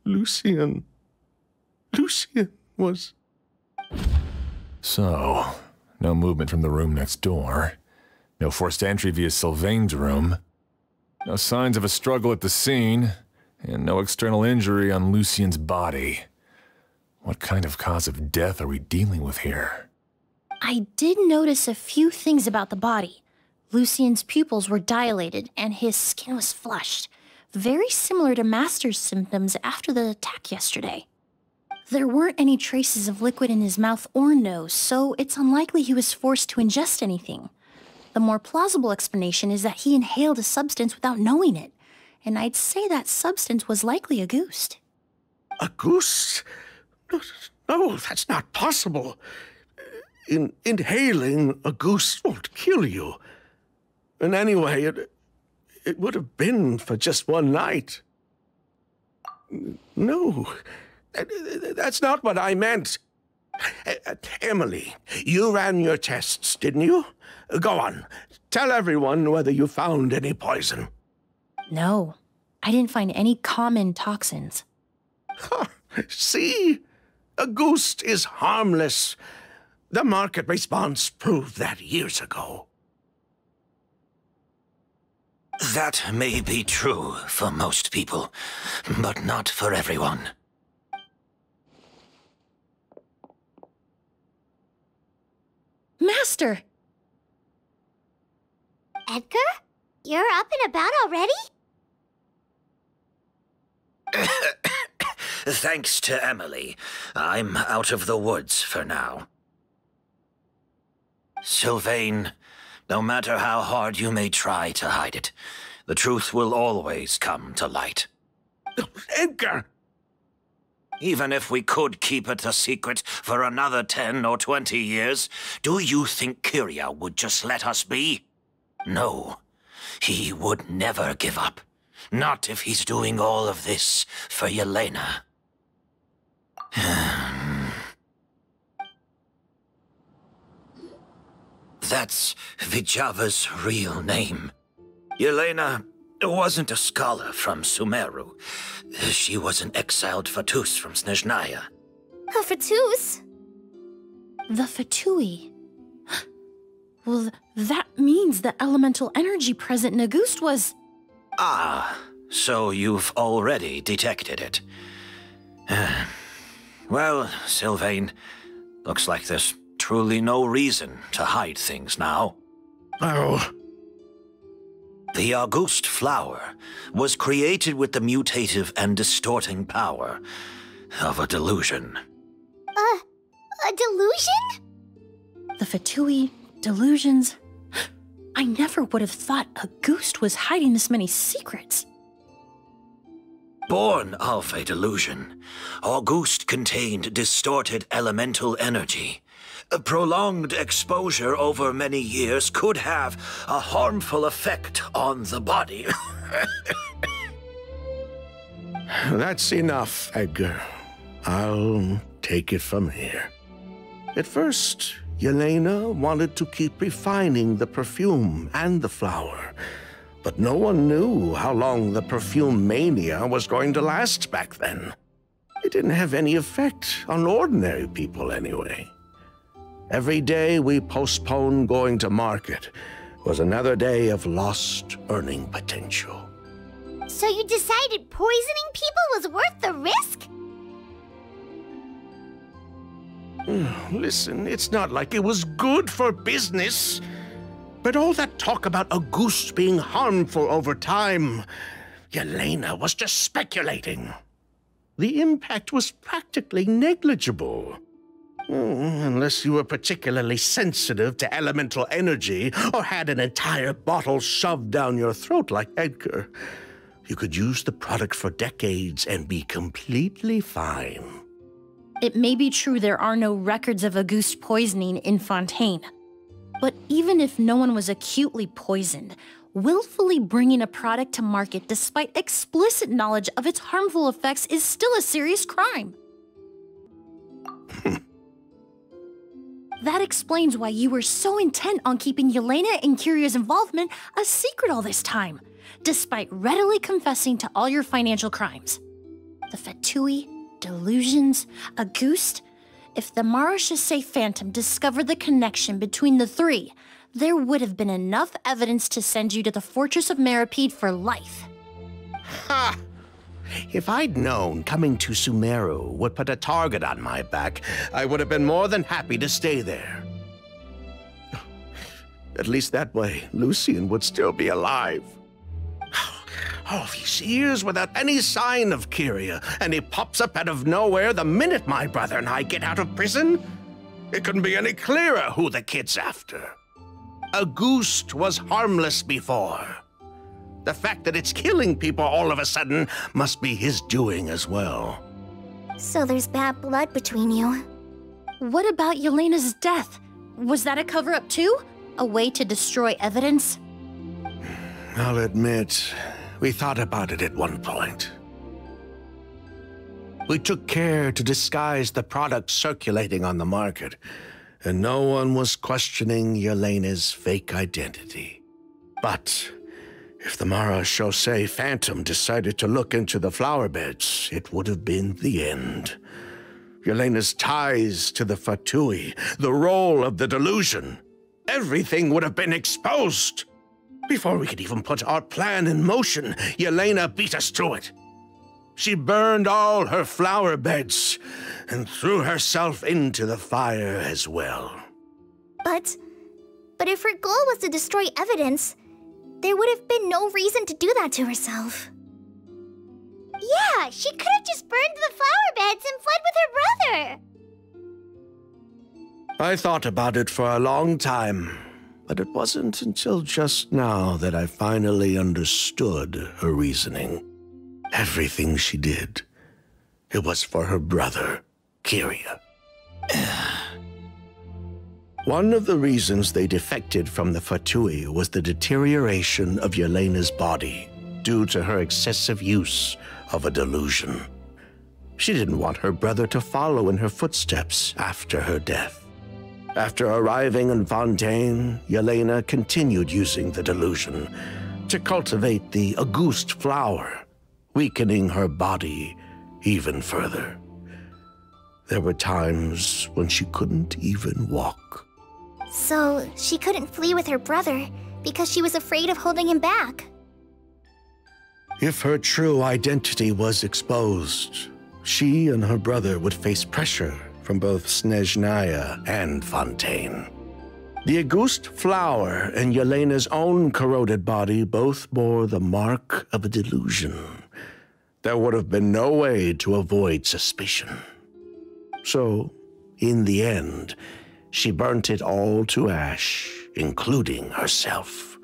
Lucian was... So, no movement from the room next door. No forced entry via Sylvain's room. No signs of a struggle at the scene. And no external injury on Lucian's body. What kind of cause of death are we dealing with here? I did notice a few things about the body. Lucian's pupils were dilated, and his skin was flushed. Very similar to Master's symptoms after the attack yesterday. There weren't any traces of liquid in his mouth or nose, so it's unlikely he was forced to ingest anything. The more plausible explanation is that he inhaled a substance without knowing it, and I'd say that substance was likely a ghost. A goose? No, that's not possible. Inhaling a goose won't kill you. And anyway, it would have been for just one night. No, that's not what I meant. Emilie, you ran your tests, didn't you? Go on, tell everyone whether you found any poison. No, I didn't find any common toxins. Huh, see? A ghost is harmless. The market response proved that years ago. That may be true for most people, but not for everyone. Master! Edgar? You're up and about already? Thanks to Emilie, I'm out of the woods for now. Sylvain, no matter how hard you may try to hide it, the truth will always come to light. Edgar! Even if we could keep it a secret for another 10 or 20 years, do you think Kyria would just let us be? No, he would never give up. Not if he's doing all of this for Yelena. That's Vijava's real name. Yelena wasn't a scholar from Sumeru. She was an exiled Fatus from Snezhnaya. A Fatus? The Fatui. Well, that means the elemental energy present in Auguste was... Ah, so you've already detected it. Well, Sylvain, looks like there's truly no reason to hide things now. Oh. The Auguste flower was created with the mutative and distorting power of a delusion. A delusion? The Fatui, delusions... I never would have thought Auguste was hiding this many secrets. Born of a delusion, Auguste contained distorted elemental energy. A prolonged exposure over many years could have a harmful effect on the body. That's enough, Edgar. I'll take it from here. At first, Yelena wanted to keep refining the perfume and the flower, but no one knew how long the perfume mania was going to last back then. It didn't have any effect on ordinary people anyway. Every day we postponed going to market was another day of lost earning potential. So you decided poisoning people was worth the risk? Listen, it's not like it was good for business. But all that talk about Auguste being harmful over time, Yelena was just speculating. The impact was practically negligible. Unless you were particularly sensitive to elemental energy or had an entire bottle shoved down your throat like Edgar. You could use the product for decades and be completely fine. It may be true there are no records of Auguste poisoning in Fontaine. But even if no one was acutely poisoned, willfully bringing a product to market despite explicit knowledge of its harmful effects is still a serious crime. That explains why you were so intent on keeping Yelena and Kiria's involvement a secret all this time, despite readily confessing to all your financial crimes. The Fatui, delusions, Auguste. If the Marechaussee Phantom discovered the connection between the three, there would have been enough evidence to send you to the Fortress of Meripede for life. Ha! If I'd known coming to Sumeru would put a target on my back, I would have been more than happy to stay there. At least that way, Lucien would still be alive. All these years without any sign of Kiria, and he pops up out of nowhere the minute my brother and I get out of prison? It couldn't be any clearer who the kid's after. Auguste was harmless before. The fact that it's killing people all of a sudden must be his doing as well. So there's bad blood between you. What about Yelena's death? Was that a cover-up too? A way to destroy evidence? I'll admit, we thought about it at one point. We took care to disguise the product circulating on the market, and no one was questioning Yelena's fake identity. But if the Marechaussee Phantom decided to look into the flower beds, it would have been the end. Yelena's ties to the Fatui, the role of the delusion, everything would have been exposed. Before we could even put our plan in motion, Yelena beat us to it. She burned all her flower beds and threw herself into the fire as well. But if her goal was to destroy evidence, there would have been no reason to do that to herself. Yeah, she could have just burned the flower beds and fled with her brother. I thought about it for a long time, but it wasn't until just now that I finally understood her reasoning. Everything she did, it was for her brother, Kiria. One of the reasons they defected from the Fatui was the deterioration of Yelena's body due to her excessive use of a delusion. She didn't want her brother to follow in her footsteps after her death. After arriving in Fontaine, Yelena continued using the delusion to cultivate the Auguste flower, weakening her body even further. There were times when she couldn't even walk. So she couldn't flee with her brother because she was afraid of holding him back. If her true identity was exposed, she and her brother would face pressure from both Snezhnaya and Fontaine. The Auguste flower and Yelena's own corroded body both bore the mark of a delusion. There would have been no way to avoid suspicion. So, in the end, she burnt it all to ash including herself.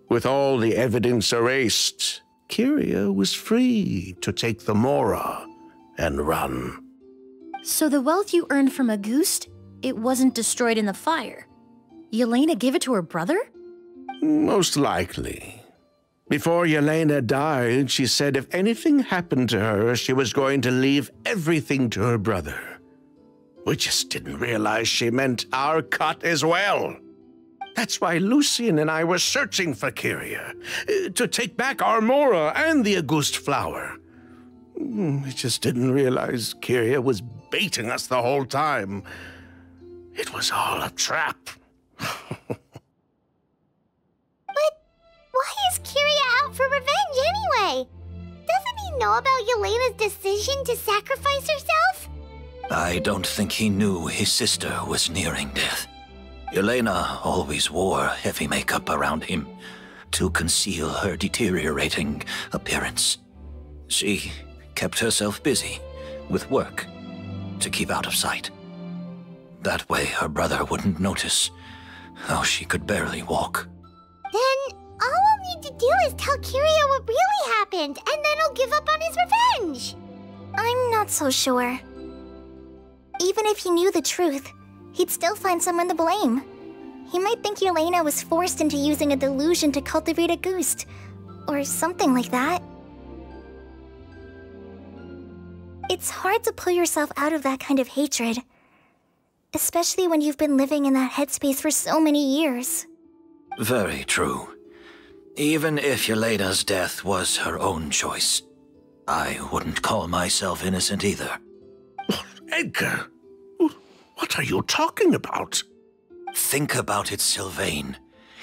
With all the evidence erased, Kyria was free to take the Mora and run. So the wealth you earned from Auguste, it wasn't destroyed in the fire. Yelena gave it to her brother? Most likely. Before Yelena died, she said if anything happened to her, she was going to leave everything to her brother. We just didn't realize she meant our cut as well. That's why Lucien and I were searching for Kyria, to take back our Mora and the Auguste flower. We just didn't realize Kyria was baiting us the whole time. It was all a trap. But why is Kyria out for revenge anyway? Doesn't he know about Yelena's decision to sacrifice herself? I don't think he knew his sister was nearing death. Yelena always wore heavy makeup around him to conceal her deteriorating appearance. She kept herself busy with work to keep out of sight. That way her brother wouldn't notice how she could barely walk. Then all we'll need to do is tell Kyria what really happened, and then he'll give up on his revenge. I'm not so sure. Even if he knew the truth, he'd still find someone to blame. He might think Yelena was forced into using a delusion to cultivate Auguste, or something like that. It's hard to pull yourself out of that kind of hatred, especially when you've been living in that headspace for so many years. Very true. Even if Yelena's death was her own choice, I wouldn't call myself innocent either. Edgar, what are you talking about? Think about it, Sylvain.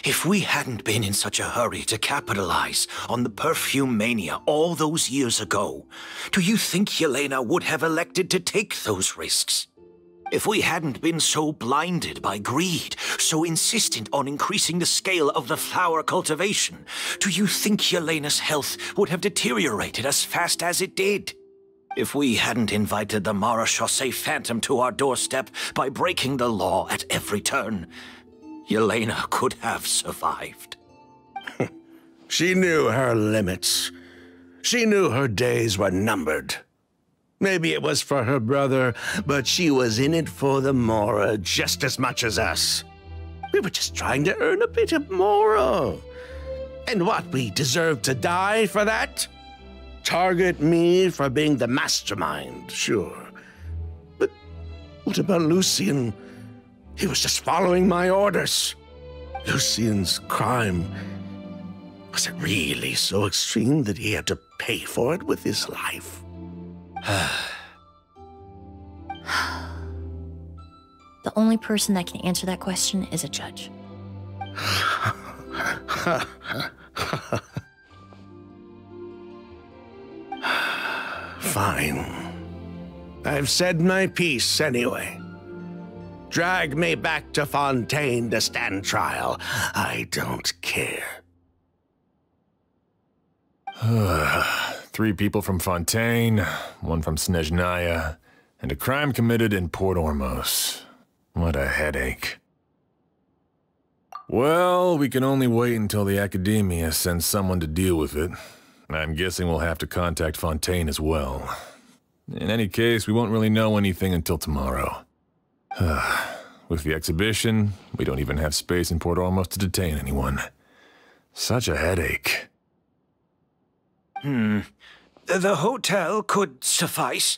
If we hadn't been in such a hurry to capitalize on the perfume mania all those years ago, do you think Yelena would have elected to take those risks? If we hadn't been so blinded by greed, so insistent on increasing the scale of the flower cultivation, do you think Yelena's health would have deteriorated as fast as it did? If we hadn't invited the Marechaussee Phantom to our doorstep by breaking the law at every turn, Yelena could have survived. She knew her limits. She knew her days were numbered. Maybe it was for her brother, but she was in it for the Mora just as much as us. We were just trying to earn a bit of Mora. And what, we deserve to die for that? Target me for being the mastermind, sure. But what about Lucien? He was just following my orders. Lucien's crime, was it really so extreme that he had to pay for it with his life? The only person that can answer that question is a judge. Fine. I've said my piece anyway. Drag me back to Fontaine to stand trial. I don't care. 3 people from Fontaine, 1 from Snezhnaya, and a crime committed in Port Ormos. What a headache. Well, we can only wait until the Academia sends someone to deal with it. I'm guessing we'll have to contact Fontaine as well. In any case, we won't really know anything until tomorrow. With the exhibition, we don't even have space in Port Ormos to detain anyone. Such a headache. The hotel could suffice.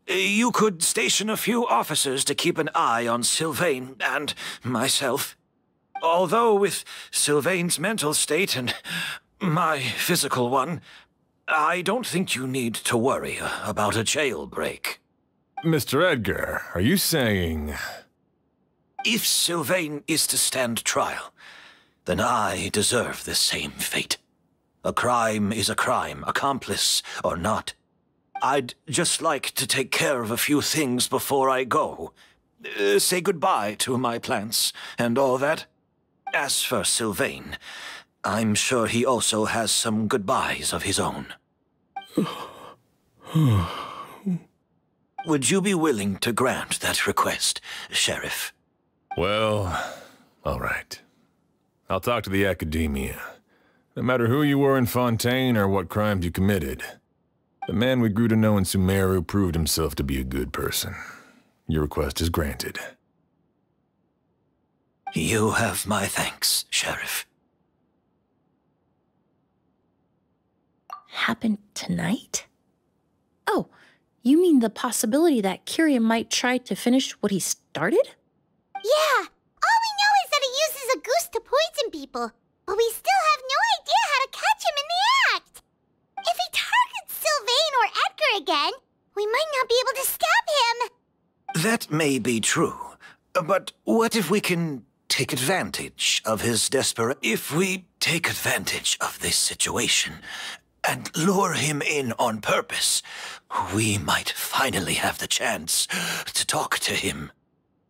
You could station a few officers to keep an eye on Sylvain and myself. Although with Sylvain's mental state and my physical one, I don't think you need to worry about a jailbreak. Mr. Edgar, are you saying... If Sylvain is to stand trial, then I deserve the same fate. A crime is a crime, accomplice or not. I'd just like to take care of a few things before I go. Say goodbye to my plants and all that. As for Sylvain, I'm sure he also has some goodbyes of his own. Would you be willing to grant that request, Sheriff? Well, all right. I'll talk to the academia. No matter who you were in Fontaine or what crimes you committed, the man we grew to know in Sumeru proved himself to be a good person. Your request is granted. You have my thanks, Sheriff. Happened tonight? Oh, you mean the possibility that Kiria might try to finish what he started? Yeah, all we know is that he uses a goose to poison people, but we still have no idea how to catch him in the act. If he targets Sylvain or Edgar again, we might not be able to stop him. That may be true, but what if we can take advantage of his If we take advantage of this situation and lure him in on purpose, we might finally have the chance to talk to him.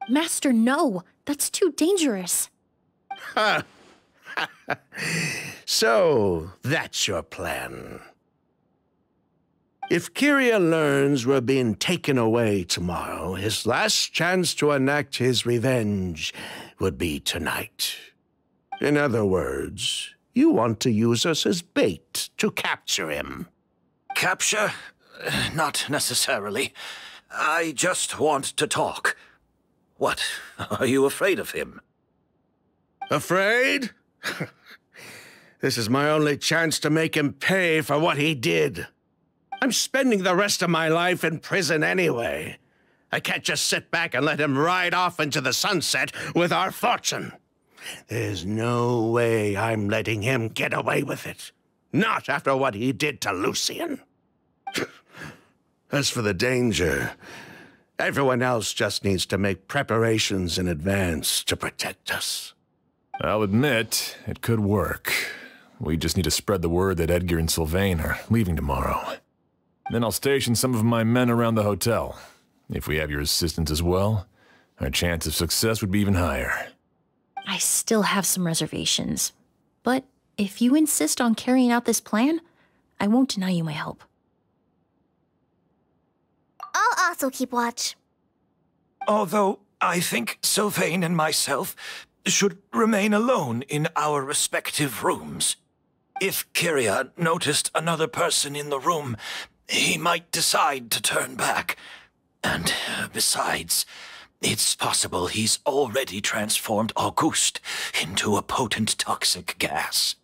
Master, no. That's too dangerous. So, that's your plan. If Kiria learns we're being taken away tomorrow, his last chance to enact his revenge would be tonight. In other words, you want to use us as bait to capture him. Capture? Not necessarily. I just want to talk. What? Are you afraid of him? Afraid? This is my only chance to make him pay for what he did. I'm spending the rest of my life in prison anyway. I can't just sit back and let him ride off into the sunset with our fortune. There's no way I'm letting him get away with it. Not after what he did to Lucian. As for the danger, everyone else just needs to make preparations in advance to protect us. I'll admit, it could work. We just need to spread the word that Edgar and Sylvain are leaving tomorrow. Then I'll station some of my men around the hotel. If we have your assistance as well, our chance of success would be even higher. I still have some reservations. But if you insist on carrying out this plan, I won't deny you my help. I'll also keep watch. Although I think Sylvain and myself should remain alone in our respective rooms. If Kiria noticed another person in the room, he might decide to turn back. And besides, it's possible he's already transformed Auguste into a potent toxic gas.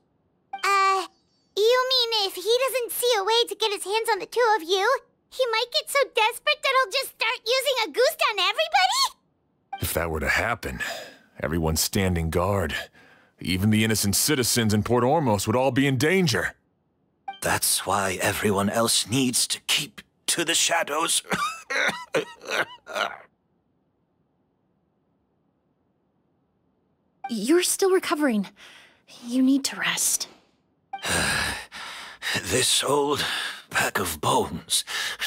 You mean if he doesn't see a way to get his hands on the two of you, he might get so desperate that he'll just start using Auguste on everybody? If that were to happen, everyone's standing guard. Even the innocent citizens in Port Ormos would all be in danger. That's why everyone else needs to keep to the shadows. You're still recovering. You need to rest. This old pack of bones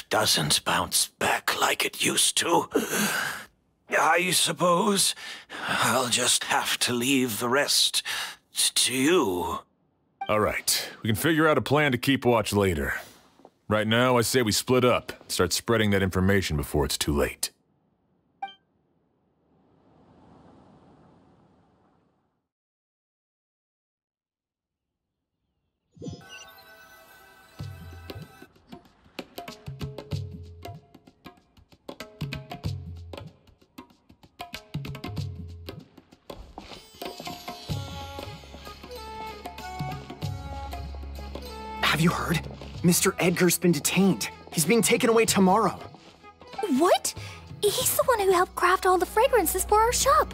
doesn't bounce back like it used to. I suppose I'll just have to leave the rest to you. All right, we can figure out a plan to keep watch later. Right now, I say we split up, start spreading that information before it's too late. Have you heard? Mr. Edgar's been detained. He's being taken away tomorrow. What? He's the one who helped craft all the fragrances for our shop.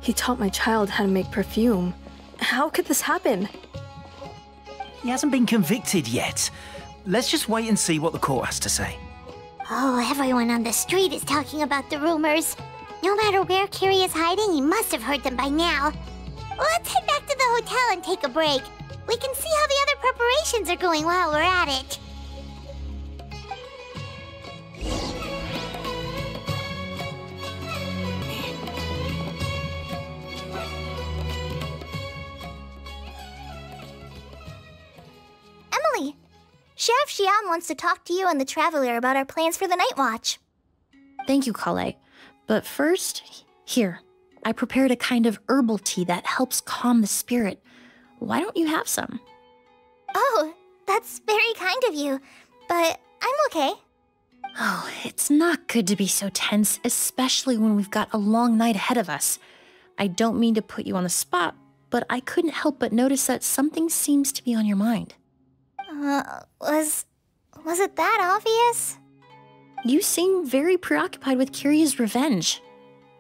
He taught my child how to make perfume. How could this happen? He hasn't been convicted yet. Let's just wait and see what the court has to say. Oh, everyone on the street is talking about the rumors. No matter where Kiria is hiding, he must have heard them by now. Let's head back to the hotel and take a break. We can see how the other preparations are going while we're at it. Emilie, Sheriff Xian wants to talk to you and the Traveler about our plans for the Night Watch. Thank you, Kale. But first, here, I prepared a kind of herbal tea that helps calm the spirit. Why don't you have some? Oh, that's very kind of you, but I'm okay. Oh, it's not good to be so tense, especially when we've got a long night ahead of us. I don't mean to put you on the spot, but I couldn't help but notice that something seems to be on your mind. Was it that obvious? You seem very preoccupied with Kyria's revenge.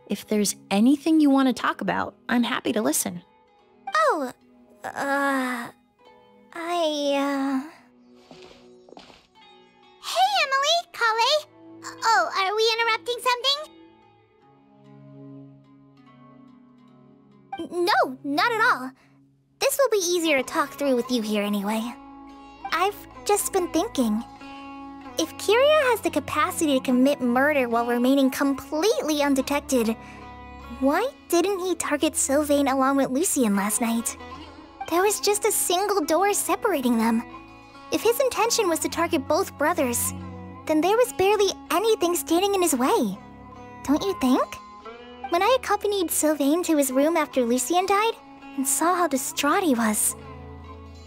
If there's anything you want to talk about, I'm happy to listen. Oh, Hey, Emilie, Kale. Oh, are we interrupting something? No, not at all. This will be easier to talk through with you here anyway. I've just been thinking. If Kyria has the capacity to commit murder while remaining completely undetected, why didn't he target Sylvain along with Lucien last night? There was just a single door separating them. If his intention was to target both brothers, then there was barely anything standing in his way. Don't you think? When I accompanied Sylvain to his room after Lucien died and saw how distraught he was,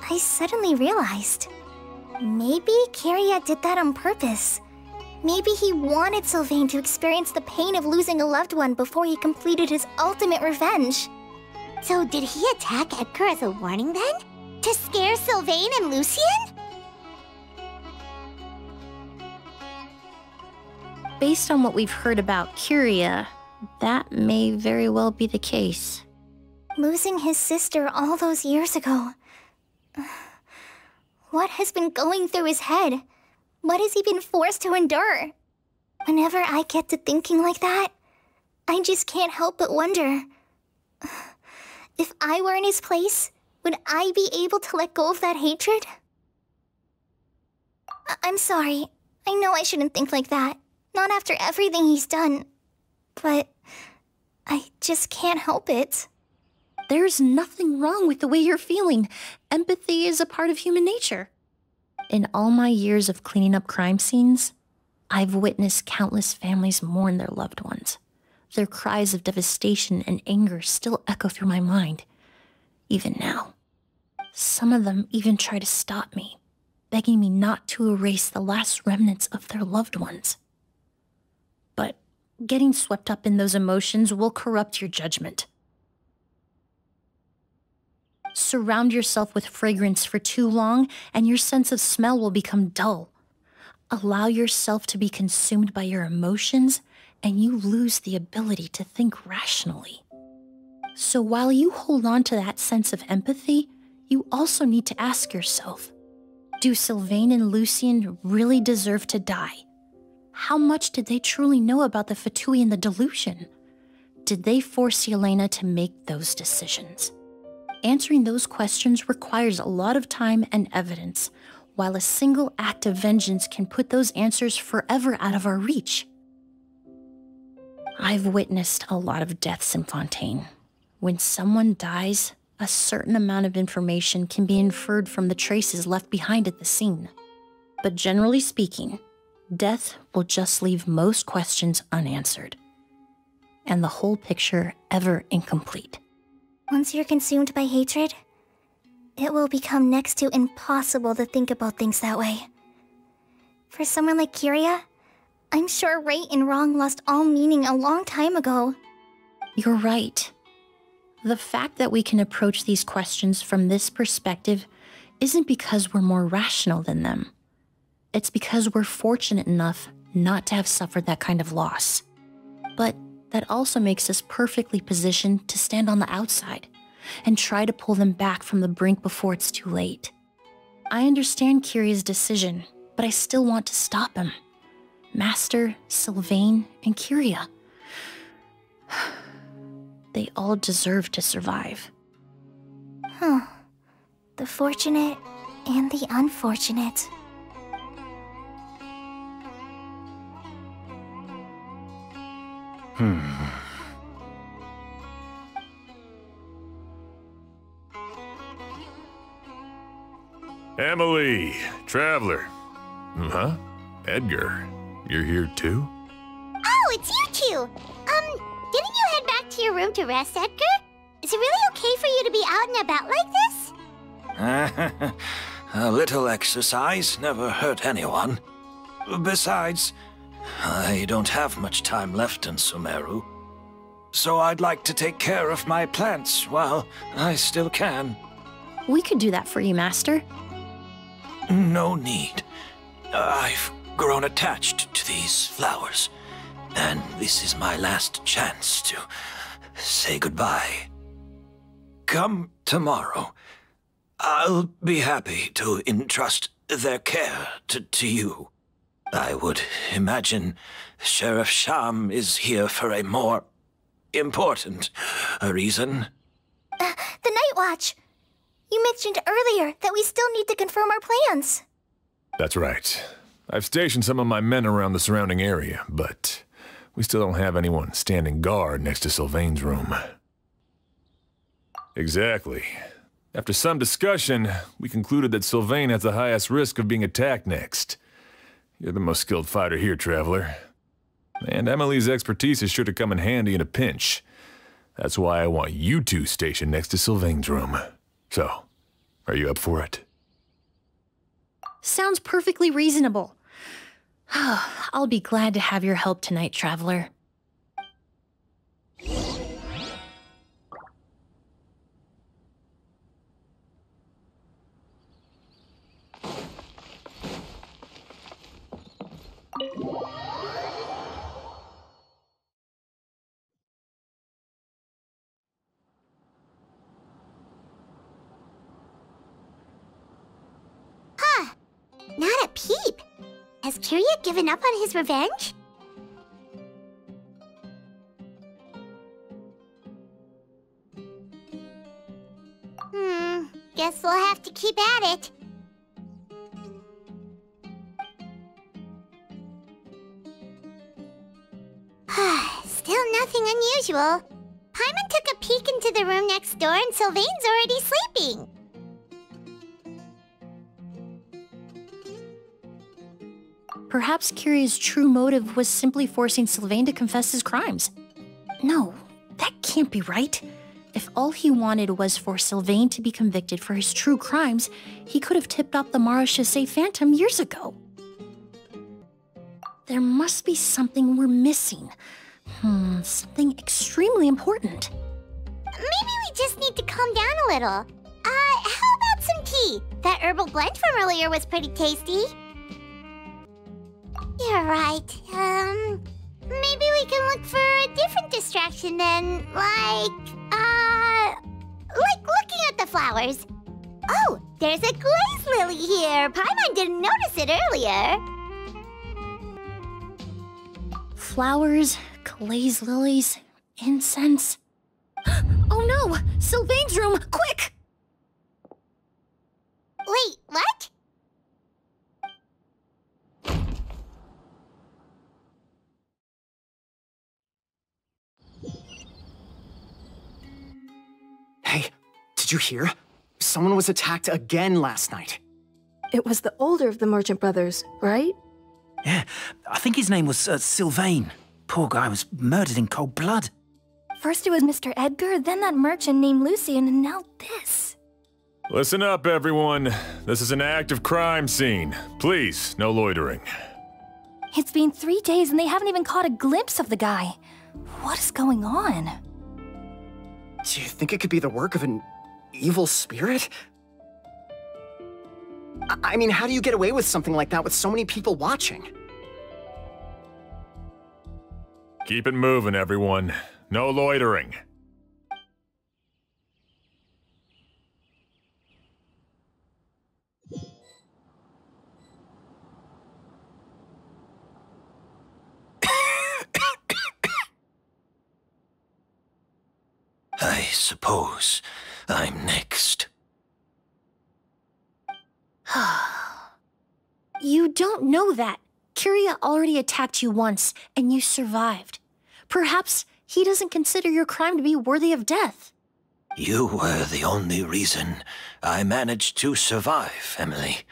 I suddenly realized. Maybe Kyria did that on purpose. Maybe he wanted Sylvain to experience the pain of losing a loved one before he completed his ultimate revenge. So did he attack Edgar as a warning then? To scare Sylvain and Lucien? Based on what we've heard about Kyria, that may very well be the case. Losing his sister all those years ago. What has been going through his head? What has he been forced to endure? Whenever I get to thinking like that, I just can't help but wonder. If I were in his place, would I be able to let go of that hatred? I'm sorry. I know I shouldn't think like that. Not after everything he's done. But I just can't help it. There's nothing wrong with the way you're feeling. Empathy is a part of human nature. In all my years of cleaning up crime scenes, I've witnessed countless families mourn their loved ones. Their cries of devastation and anger still echo through my mind, even now. Some of them even try to stop me, begging me not to erase the last remnants of their loved ones. But getting swept up in those emotions will corrupt your judgment. Surround yourself with fragrance for too long, and your sense of smell will become dull. Allow yourself to be consumed by your emotions, and you lose the ability to think rationally. So while you hold on to that sense of empathy, you also need to ask yourself, do Sylvain and Lucien really deserve to die? How much did they truly know about the Fatui and the delusion? Did they force Yelena to make those decisions? Answering those questions requires a lot of time and evidence, while a single act of vengeance can put those answers forever out of our reach. I've witnessed a lot of deaths in Fontaine. When someone dies, a certain amount of information can be inferred from the traces left behind at the scene. But generally speaking, death will just leave most questions unanswered, and the whole picture ever incomplete. Once you're consumed by hatred, it will become next to impossible to think about things that way. For someone like Kyria, I'm sure right and wrong lost all meaning a long time ago. You're right. The fact that we can approach these questions from this perspective isn't because we're more rational than them. It's because we're fortunate enough not to have suffered that kind of loss. But that also makes us perfectly positioned to stand on the outside and try to pull them back from the brink before it's too late. I understand Kyria's decision, but I still want to stop him. Master, Sylvain, and Kyria. They all deserve to survive. The fortunate and the unfortunate. Emilie, Traveler. Huh? Edgar, you're here too? Oh, it's you two! Didn't you head back to your room time to rest, Edgar? Is it really okay for you to be out and about like this? A little exercise never hurt anyone. Besides, I don't have much time left in Sumeru. So I'd like to take care of my plants while I still can. We could do that for you, Master. No need. I've grown attached to these flowers, and this is my last chance to say goodbye. Come tomorrow. I'll be happy to entrust their care to you. I would imagine Sheriff Sham is here for a more important reason. The Night Watch! You mentioned earlier that we still need to confirm our plans. That's right. I've stationed some of my men around the surrounding area, but we still don't have anyone standing guard next to Sylvain's room. Exactly. After some discussion, we concluded that Sylvain has the highest risk of being attacked next. You're the most skilled fighter here, Traveler. And Emilie's expertise is sure to come in handy in a pinch. That's why I want you two stationed next to Sylvain's room. So, are you up for it? Sounds perfectly reasonable. I'll be glad to have your help tonight, Traveler. Not a peep. Has Kiryu given up on his revenge? Guess we'll have to keep at it. Still nothing unusual. Paimon took a peek into the room next door and Sylvain's already sleeping. Perhaps Kiryu's true motive was simply forcing Sylvain to confess his crimes. No, that can't be right. If all he wanted was for Sylvain to be convicted for his true crimes, he could have tipped off the Marechaussee Phantom years ago. There must be something we're missing. Something extremely important. Maybe we just need to calm down a little. How about some tea? That herbal blend from earlier was pretty tasty. You're right. Maybe we can look for a different distraction then, like looking at the flowers. Oh, there's a glaze lily here. Paimon didn't notice it earlier. Flowers, glaze lilies, incense. Oh no! Sylvain's room! Quick! Wait, what? Hey, did you hear? Someone was attacked again last night. It was the older of the merchant brothers, right? Yeah, I think his name was Sylvain. Poor guy was murdered in cold blood. First it was Mr. Edgar, then that merchant named Lucian, and now this. Listen up, everyone. This is an active crime scene. Please, no loitering. It's been 3 days and they haven't even caught a glimpse of the guy. What is going on? Do you think it could be the work of an evil spirit? I mean, how do you get away with something like that with so many people watching? Keep it moving, everyone. No loitering. I suppose I'm next. You don't know that. Kiryu already attacked you once, and you survived. Perhaps he doesn't consider your crime to be worthy of death. You were the only reason I managed to survive, Emilie.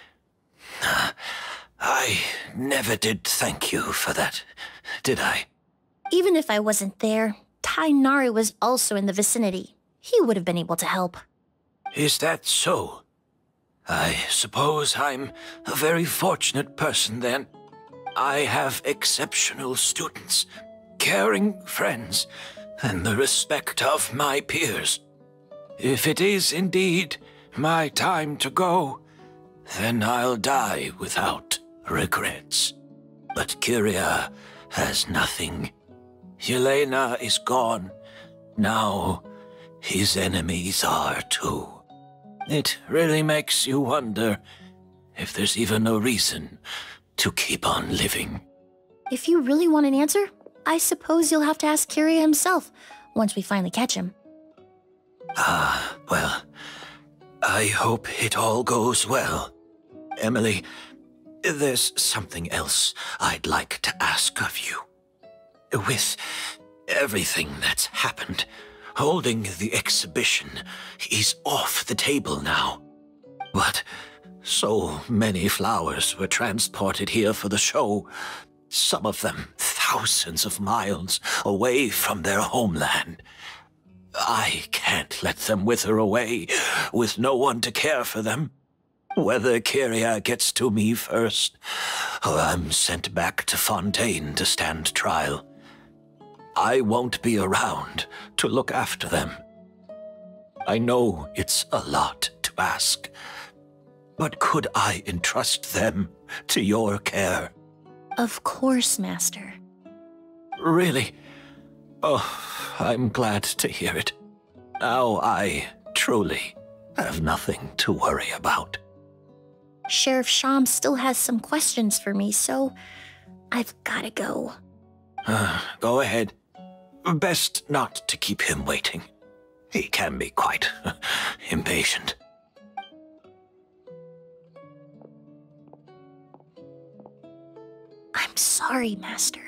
I never did thank you for that, did I? Even if I wasn't there, Tainari was also in the vicinity. He would have been able to help. Is that so? I suppose I'm a very fortunate person then. I have exceptional students, caring friends, and the respect of my peers. If it is indeed my time to go, then I'll die without regrets. But Kyria has nothing. Yelena is gone. Now his enemies are too. It really makes you wonder if there's even a reason to keep on living. If you really want an answer, I suppose you'll have to ask Kyria himself once we finally catch him. Well, I hope it all goes well. Emilie, there's something else I'd like to ask of you. With everything that's happened, holding the exhibition is off the table now. But so many flowers were transported here for the show, some of them thousands of miles away from their homeland. I can't let them wither away with no one to care for them. Whether Kyria gets to me first, or I'm sent back to Fontaine to stand trial, I won't be around to look after them. I know it's a lot to ask, but could I entrust them to your care? Of course, Master. Really? Oh, I'm glad to hear it. Now I truly have nothing to worry about. Sheriff Sham still has some questions for me, so I've gotta go. Go ahead. Best not to keep him waiting. He can be quite impatient. I'm sorry, Master.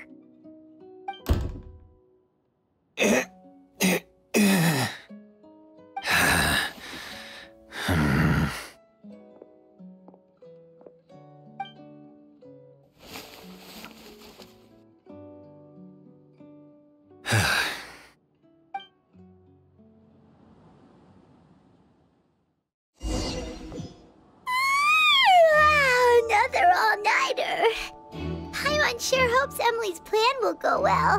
Another all-nighter. Paimon sure hopes Emilie's plan will go well.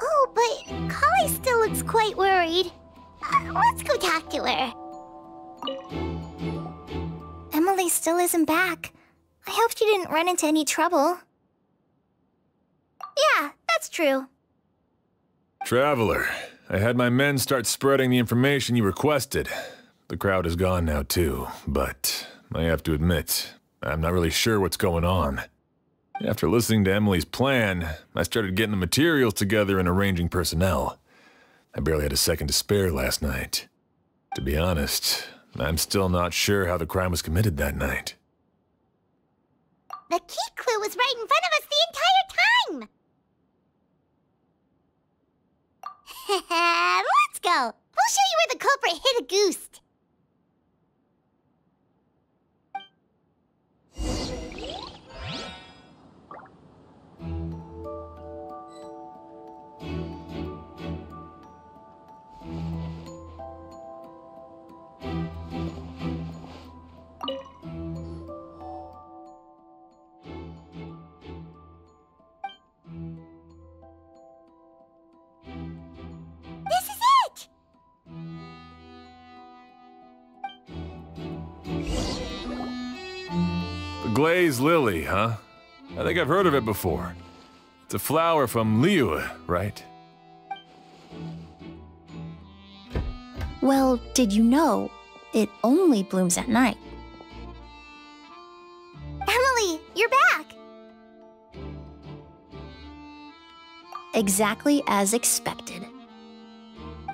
Oh, but Kali still looks quite worried. Let's go talk to her. Emilie still isn't back. I hope she didn't run into any trouble. Yeah, that's true. Traveler, I had my men start spreading the information you requested. The crowd is gone now too, but I have to admit, I'm not really sure what's going on. After listening to Emilie's plan, I started getting the materials together and arranging personnel. I barely had a second to spare last night. To be honest, I'm still not sure how the crime was committed that night. The key clue was right in front of us the entire time! Let's go! We'll show you where the culprit hid a goose. Glazed lily, huh? I think I've heard of it before. It's a flower from Liyue, right? Well, did you know it only blooms at night? Emilie, you're back! Exactly as expected.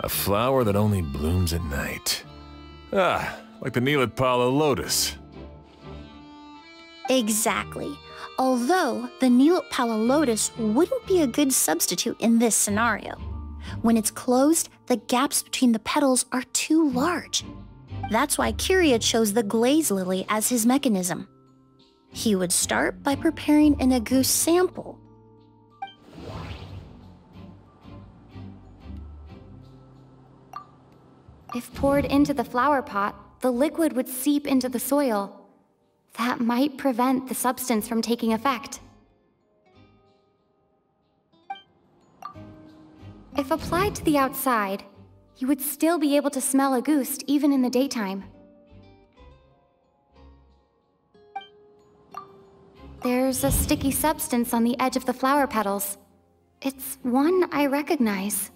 A flower that only blooms at night. Ah, like the Neelitpala lotus. Exactly. Although the Neelitpala lotus wouldn't be a good substitute in this scenario. When it's closed, the gaps between the petals are too large. That's why Kyria chose the glaze lily as his mechanism. He would start by preparing an Agoose sample. If poured into the flower pot, the liquid would seep into the soil. That might prevent the substance from taking effect. If applied to the outside, you would still be able to smell a ghost even in the daytime. There's a sticky substance on the edge of the flower petals. It's one I recognize.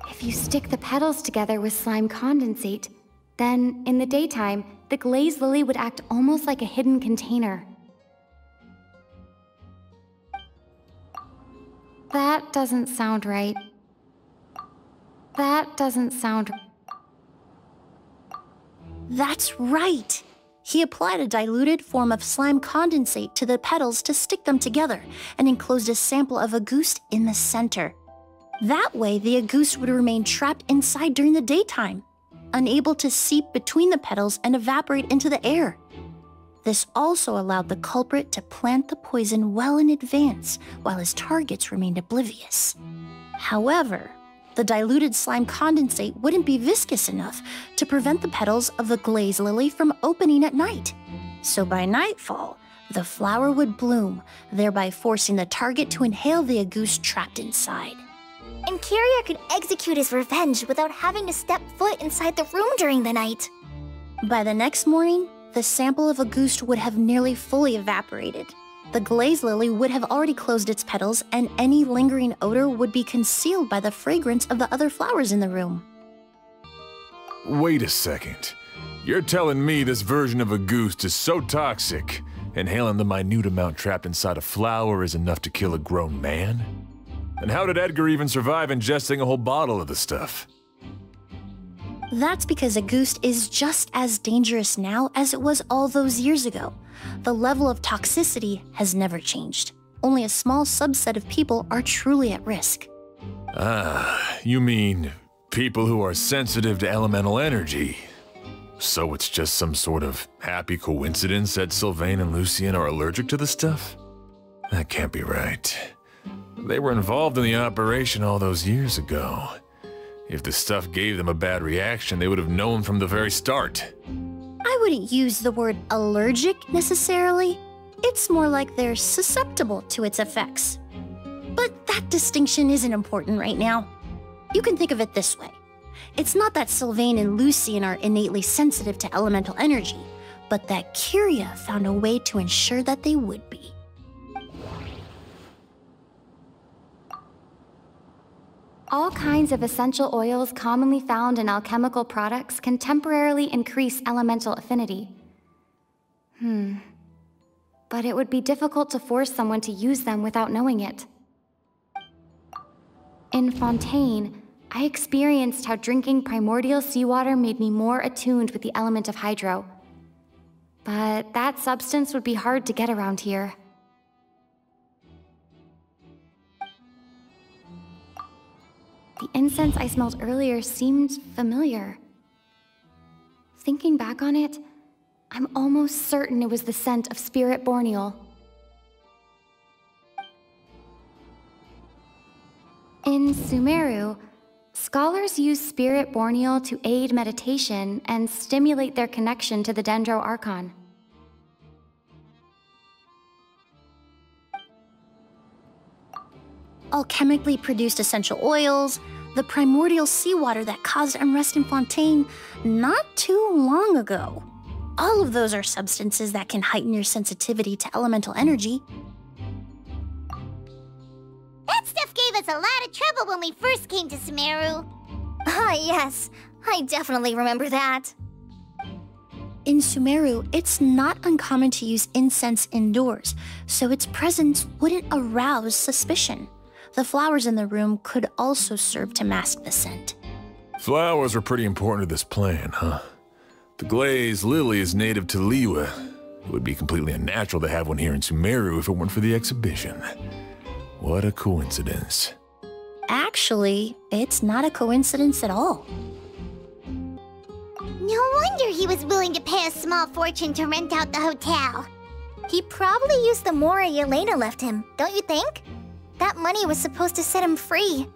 If you stick the petals together with slime condensate, then in the daytime, the glazed lily would act almost like a hidden container. That doesn't sound right. That doesn't sound... That's right! He applied a diluted form of slime condensate to the petals to stick them together and enclosed a sample of agouste in the center. That way, the agouste would remain trapped inside during the daytime, unable to seep between the petals and evaporate into the air. This also allowed the culprit to plant the poison well in advance while his targets remained oblivious. However, the diluted slime condensate wouldn't be viscous enough to prevent the petals of the glazed lily from opening at night. So by nightfall, the flower would bloom, thereby forcing the target to inhale the agouste trapped inside. And Kyria could execute his revenge without having to step foot inside the room during the night. By the next morning, the sample of agouste would have nearly fully evaporated. The glazed lily would have already closed its petals, and any lingering odor would be concealed by the fragrance of the other flowers in the room. Wait a second. You're telling me this version of agouste is so toxic, inhaling the minute amount trapped inside a flower is enough to kill a grown man? And how did Edgar even survive ingesting a whole bottle of the stuff? That's because agouste is just as dangerous now as it was all those years ago. The level of toxicity has never changed. Only a small subset of people are truly at risk. Ah, you mean people who are sensitive to elemental energy. So it's just some sort of happy coincidence that Sylvain and Lucien are allergic to the stuff? That can't be right. They were involved in the operation all those years ago. If the stuff gave them a bad reaction, they would have known from the very start. I wouldn't use the word allergic necessarily. It's more like they're susceptible to its effects. But that distinction isn't important right now. You can think of it this way. It's not that Sylvain and Lucien are innately sensitive to elemental energy, but that Kyria found a way to ensure that they would be. All kinds of essential oils commonly found in alchemical products can temporarily increase elemental affinity. But it would be difficult to force someone to use them without knowing it. In Fontaine, I experienced how drinking primordial seawater made me more attuned with the element of hydro. But that substance would be hard to get around here. The incense I smelled earlier seemed familiar. Thinking back on it, I'm almost certain it was the scent of spirit borneal. In Sumeru, scholars use spirit borneal to aid meditation and stimulate their connection to the Dendro Archon. Alchemically produced essential oils, the primordial seawater that caused unrest in Fontaine not too long ago. All of those are substances that can heighten your sensitivity to elemental energy. That stuff gave us a lot of trouble when we first came to Sumeru. Ah, yes. I definitely remember that. In Sumeru, it's not uncommon to use incense indoors, so its presence wouldn't arouse suspicion. The flowers in the room could also serve to mask the scent. Flowers were pretty important to this plan, huh? The glazed lily is native to Liyue. It would be completely unnatural to have one here in Sumeru if it weren't for the exhibition. What a coincidence. Actually, it's not a coincidence at all. No wonder he was willing to pay a small fortune to rent out the hotel. He probably used the mora Yelena left him, don't you think? That money was supposed to set him free.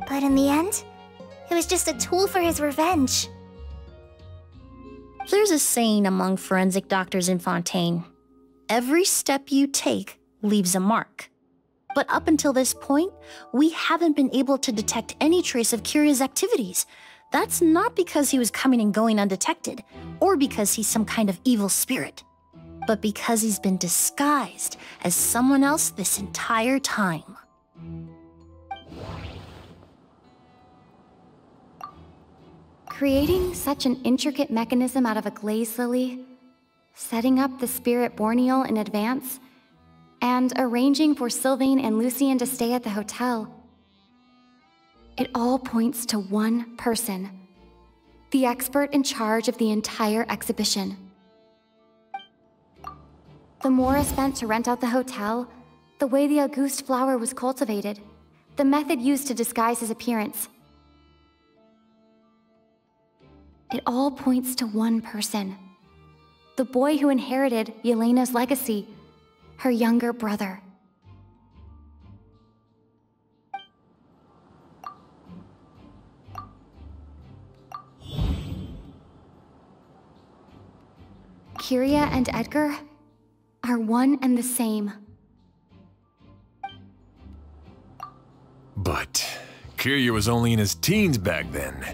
But in the end, it was just a tool for his revenge. There's a saying among forensic doctors in Fontaine. Every step you take leaves a mark. But up until this point, we haven't been able to detect any trace of Kyria's activities. That's not because he was coming and going undetected, or because he's some kind of evil spirit, but because he's been disguised as someone else this entire time. Creating such an intricate mechanism out of a glaze lily, setting up the spirit Borneal in advance, and arranging for Sylvain and Lucien to stay at the hotel. It all points to one person, the expert in charge of the entire exhibition. The Mora spent to rent out the hotel, the way the Auguste flower was cultivated, the method used to disguise his appearance. It all points to one person. The boy who inherited Yelena's legacy, her younger brother. Kyria and Edgar are one and the same. But Kyria was only in his teens back then.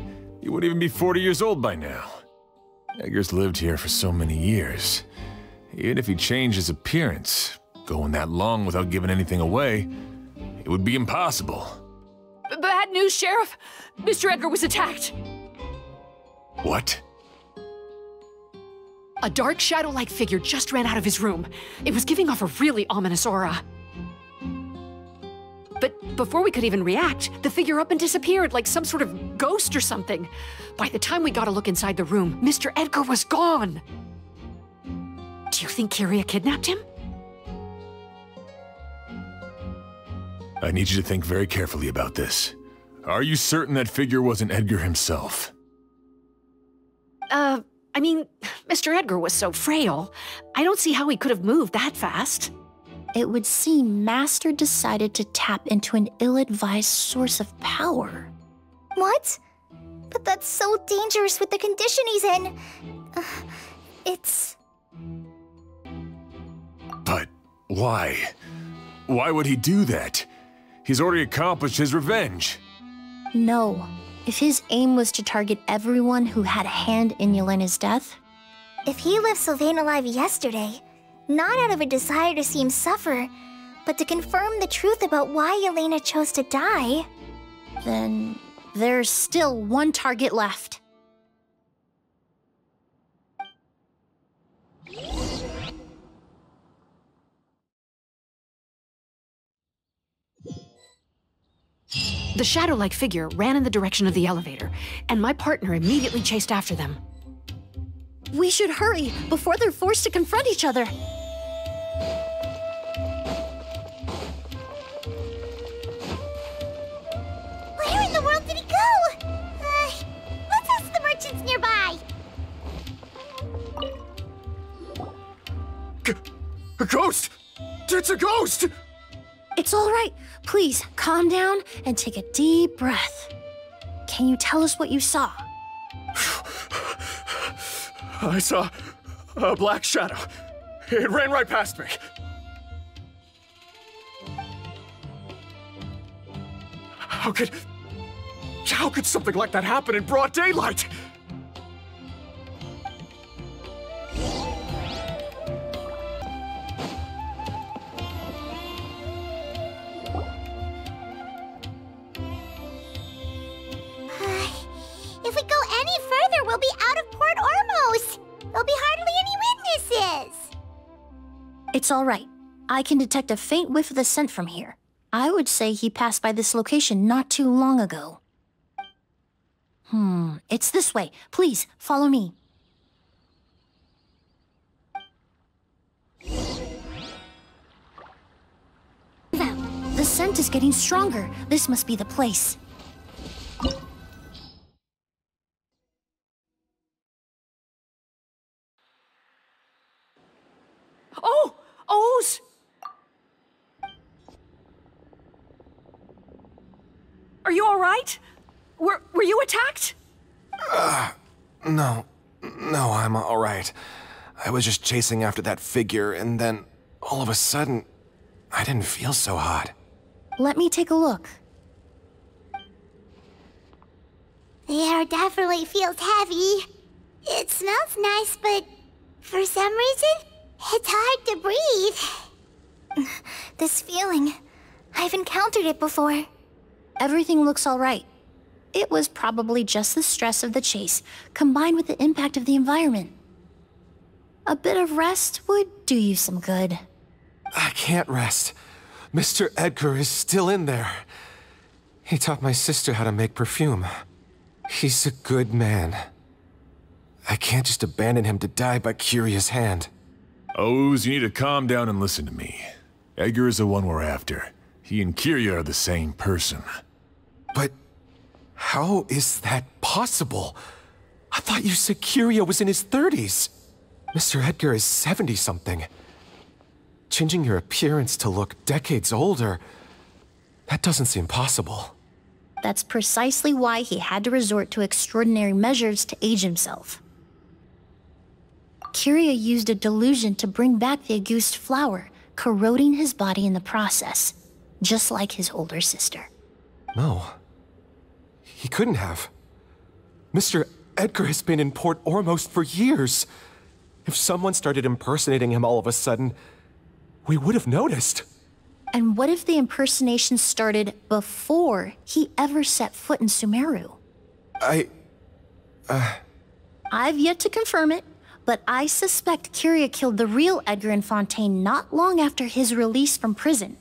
He wouldn't even be 40 years old by now. Edgar's lived here for so many years. Even if he changed his appearance, going that long without giving anything away, it would be impossible. Bad news, Sheriff! Mr. Edgar was attacked! What? A dark shadow-like figure just ran out of his room. It was giving off a really ominous aura. But before we could even react, the figure up and disappeared like some sort of ghost or something. By the time we got a look inside the room, Mr. Edgar was gone. Do you think Kyria kidnapped him? I need you to think very carefully about this. Are you certain that figure wasn't Edgar himself? I mean, Mr. Edgar was so frail. I don't see how he could have moved that fast. It would seem Master decided to tap into an ill-advised source of power. What? But that's so dangerous with the condition he's in. It's... But why? Why would he do that? He's already accomplished his revenge. No. If his aim was to target everyone who had a hand in Yelena's death... If he left Sylvain alive yesterday, not out of a desire to see him suffer, but to confirm the truth about why Yelena chose to die... Then there's still one target left. The shadow-like figure ran in the direction of the elevator, and my partner immediately chased after them. We should hurry before they're forced to confront each other. Where in the world did he go? Let's ask the merchants nearby. A ghost! It's a ghost! It's all right. Please, calm down and take a deep breath. Can you tell us what you saw? I saw a black shadow. It ran right past me. How could something like that happen in broad daylight? If we go any further, we'll be out of Port Ormos. There'll be hardly any witnesses. It's all right. I can detect a faint whiff of the scent from here. I would say he passed by this location not too long ago. It's this way. Please, follow me. The scent is getting stronger. This must be the place. Oh! O's! Are you all right? Were you attacked? No, I'm all right. I was just chasing after that figure, and then all of a sudden, I didn't feel so hot. Let me take a look. The air definitely feels heavy. It smells nice, but for some reason, it's hard to breathe. This feeling, I've encountered it before. Everything looks all right. It was probably just the stress of the chase, combined with the impact of the environment. A bit of rest would do you some good. I can't rest. Mr. Edgar is still in there. He taught my sister how to make perfume. He's a good man. I can't just abandon him to die by Kyria's hand. Oz, you need to calm down and listen to me. Edgar is the one we're after. He and Kyria are the same person. But how is that possible? I thought you said Kyria was in his 30s. Mr. Edgar is 70-something. Changing your appearance to look decades older, that doesn't seem possible. That's precisely why he had to resort to extraordinary measures to age himself. Kyria used a delusion to bring back the Auguste flower, corroding his body in the process, just like his older sister. No. He couldn't have. Mr. Edgar has been in Port Ormos for years. If someone started impersonating him all of a sudden, we would have noticed. And what if the impersonation started before he ever set foot in Sumeru? I've yet to confirm it, but I suspect Kyria killed the real Edgar in Fontaine not long after his release from prison.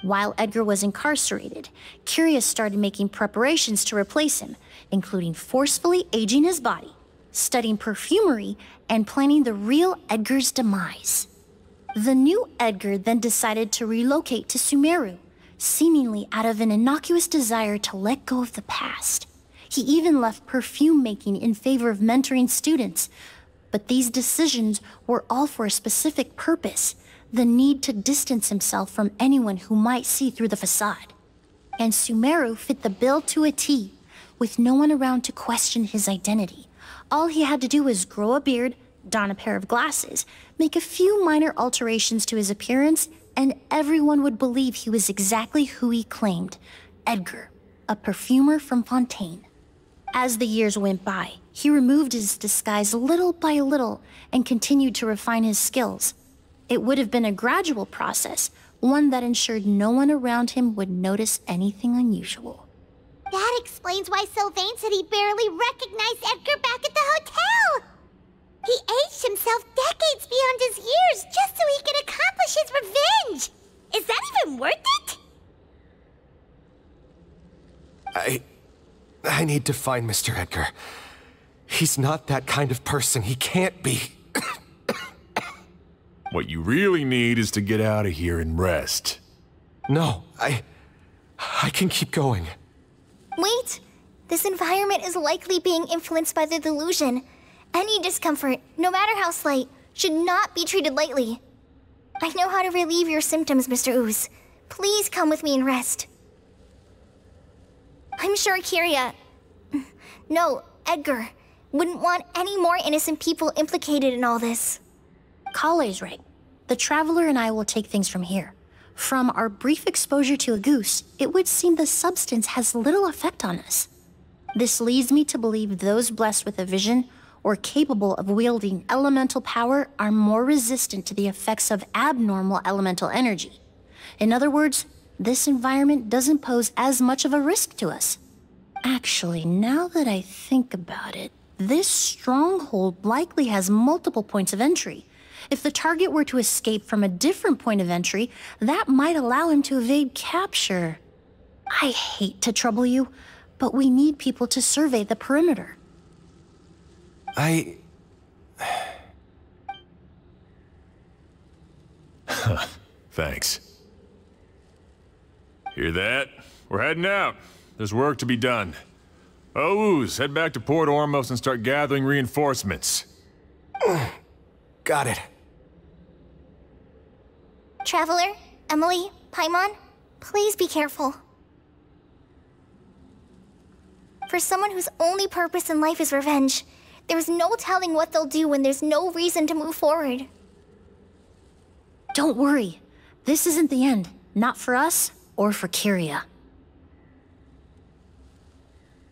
While Edgar was incarcerated, Kyria started making preparations to replace him, including forcefully aging his body, studying perfumery, and planning the real Edgar's demise. The new Edgar then decided to relocate to Sumeru, seemingly out of an innocuous desire to let go of the past. He even left perfume making in favor of mentoring students. But these decisions were all for a specific purpose: the need to distance himself from anyone who might see through the facade. And Sumeru fit the bill to a T, with no one around to question his identity. All he had to do was grow a beard, don a pair of glasses, make a few minor alterations to his appearance, and everyone would believe he was exactly who he claimed: Edgar, a perfumer from Fontaine. As the years went by, he removed his disguise little by little and continued to refine his skills. It would have been a gradual process, one that ensured no one around him would notice anything unusual. That explains why Sylvain said he barely recognized Edgar back at the hotel! He aged himself decades beyond his years just so he could accomplish his revenge! Is that even worth it? I need to find Mr. Edgar. He's not that kind of person. He can't be. What you really need is to get out of here and rest. No, I can keep going. Wait! This environment is likely being influenced by the delusion. Any discomfort, no matter how slight, should not be treated lightly. I know how to relieve your symptoms, Mr. Ooze. Please come with me and rest. I'm sure Kyria... No, Edgar wouldn't want any more innocent people implicated in all this. Kale's right. The Traveler and I will take things from here. From our brief exposure to a goose, it would seem the substance has little effect on us. This leads me to believe those blessed with a vision or capable of wielding elemental power are more resistant to the effects of abnormal elemental energy. In other words, this environment doesn't pose as much of a risk to us. Actually, now that I think about it, this stronghold likely has multiple points of entry. If the target were to escape from a different point of entry, that might allow him to evade capture. I hate to trouble you, but we need people to survey the perimeter. Thanks. Hear that? We're heading out. There's work to be done. Ooze, head back to Port Ormos and start gathering reinforcements. Got it. Traveler, Emilie, Paimon, please be careful. For someone whose only purpose in life is revenge, there's no telling what they'll do when there's no reason to move forward. Don't worry. This isn't the end. Not for us or for Kyria.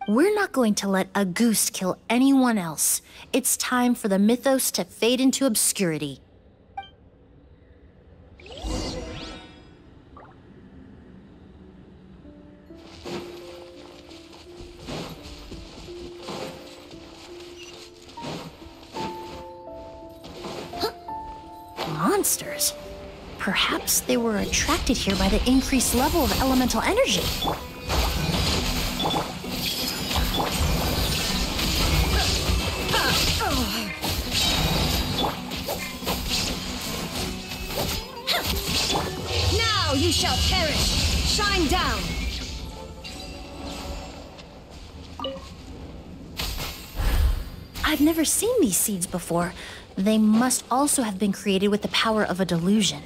We're not going to let a goose kill anyone else. It's time for the mythos to fade into obscurity. Monsters? Perhaps they were attracted here by the increased level of elemental energy. Now you shall perish! Shine down! I've never seen these seeds before. They must also have been created with the power of a delusion.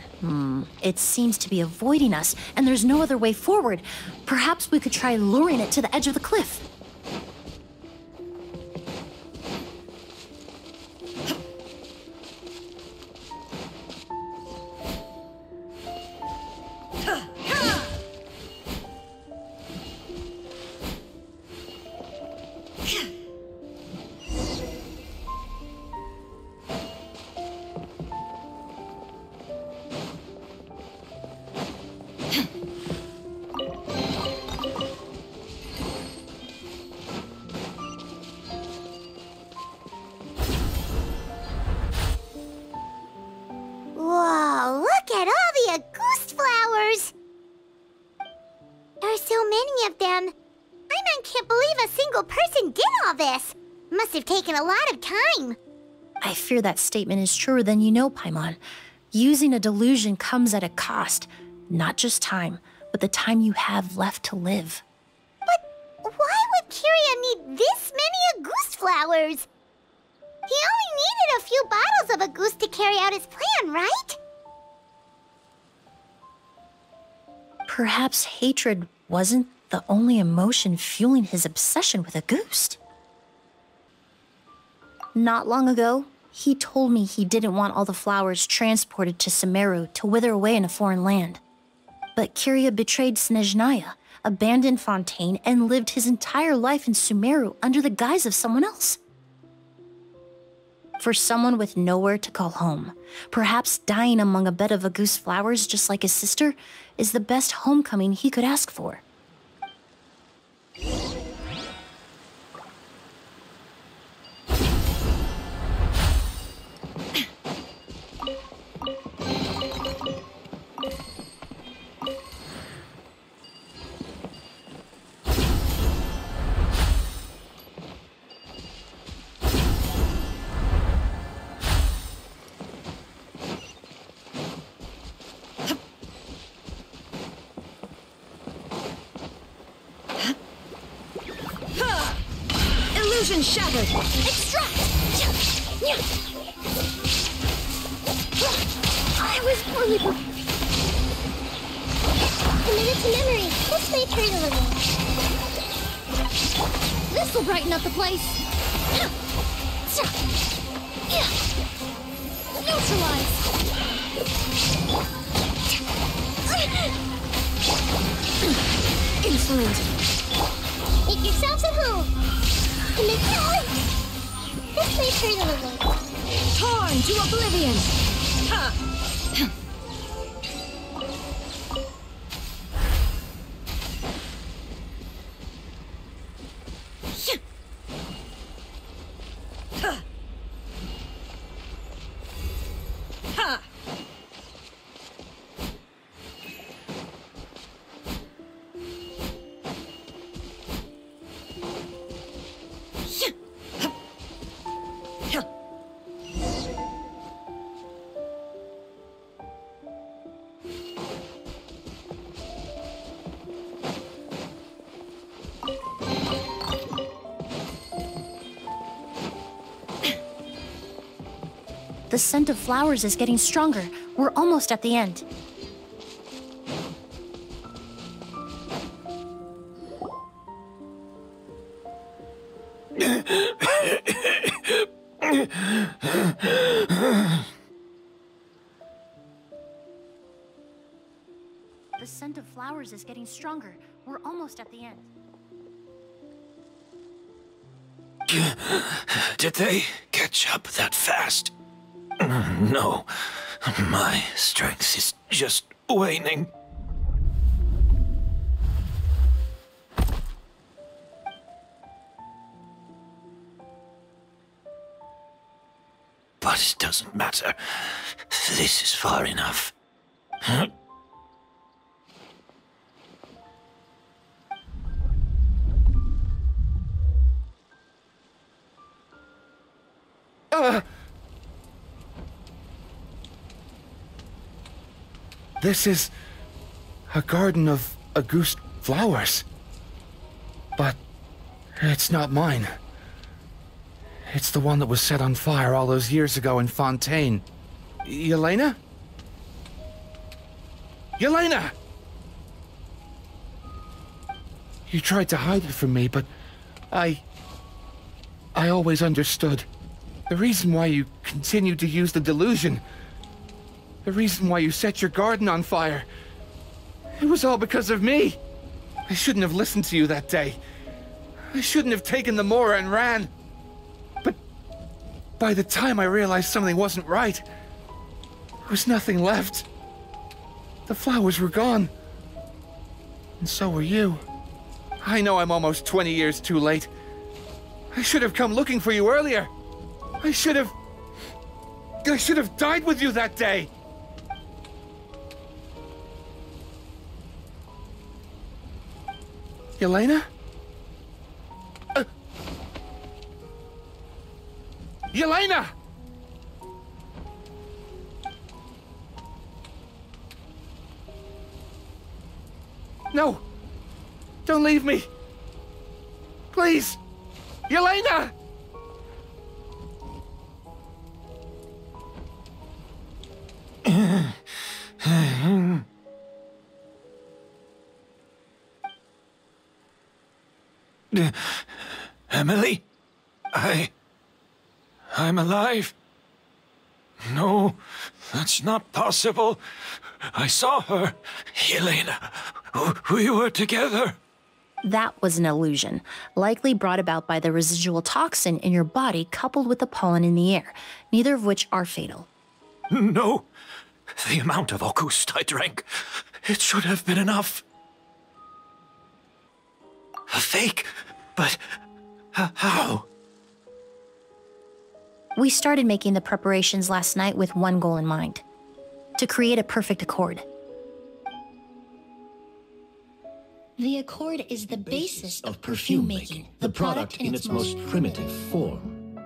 It seems to be avoiding us, and there's no other way forward. Perhaps we could try luring it to the edge of the cliff. Whoa, look at all the Auguste flowers! There are so many of them. I can't believe a single person did all this. Must have taken a lot of time. I fear that statement is truer than you know, Paimon. Using a delusion comes at a cost. Not just time, but the time you have left to live. But why would Kyria need this many Auguste flowers? He only needed a few bottles of Auguste to carry out his plan, right? Perhaps hatred wasn't the only emotion fueling his obsession with Auguste. Not long ago, he told me he didn't want all the flowers transported to Sumeru to wither away in a foreign land. But Kyria betrayed Snezhnaya, abandoned Fontaine, and lived his entire life in Sumeru under the guise of someone else. For someone with nowhere to call home, perhaps dying among a bed of Auguste flowers just like his sister is the best homecoming he could ask for. Illusion shattered! Extract! I was poorly committed to memory. Let's make her a little. This'll brighten up the place. Neutralize! Insolent! Make yourselves at home. Let's make her a little. Torn to oblivion! Ha! The scent of flowers is getting stronger. We're almost at the end. The scent of flowers is getting stronger. We're almost at the end. Did they catch up that fast? No. My strength is just waning. But it doesn't matter. This is far enough. This is a garden of Auguste flowers. But it's not mine. It's the one that was set on fire all those years ago in Fontaine. Yelena? Yelena! You tried to hide it from me, but I always understood. The reason why you continued to use the delusion, the reason why you set your garden on fire, it was all because of me. I shouldn't have listened to you that day. I shouldn't have taken the Mora and ran. But by the time I realized something wasn't right, there was nothing left. The flowers were gone. And so were you. I know I'm almost 20 years too late. I should have come looking for you earlier. I should have died with you that day. Yelena? Yelena! No! Don't leave me! Please! Yelena! Emilie? I'm alive. No, that's not possible. I saw her. Yelena, we were together. That was an illusion, likely brought about by the residual toxin in your body coupled with the pollen in the air, neither of which are fatal. No, the amount of Auguste I drank, it should have been enough. A fake? But how? We started making the preparations last night with one goal in mind: to create a perfect accord. The accord is the basis of perfume making, the product in its most primitive form.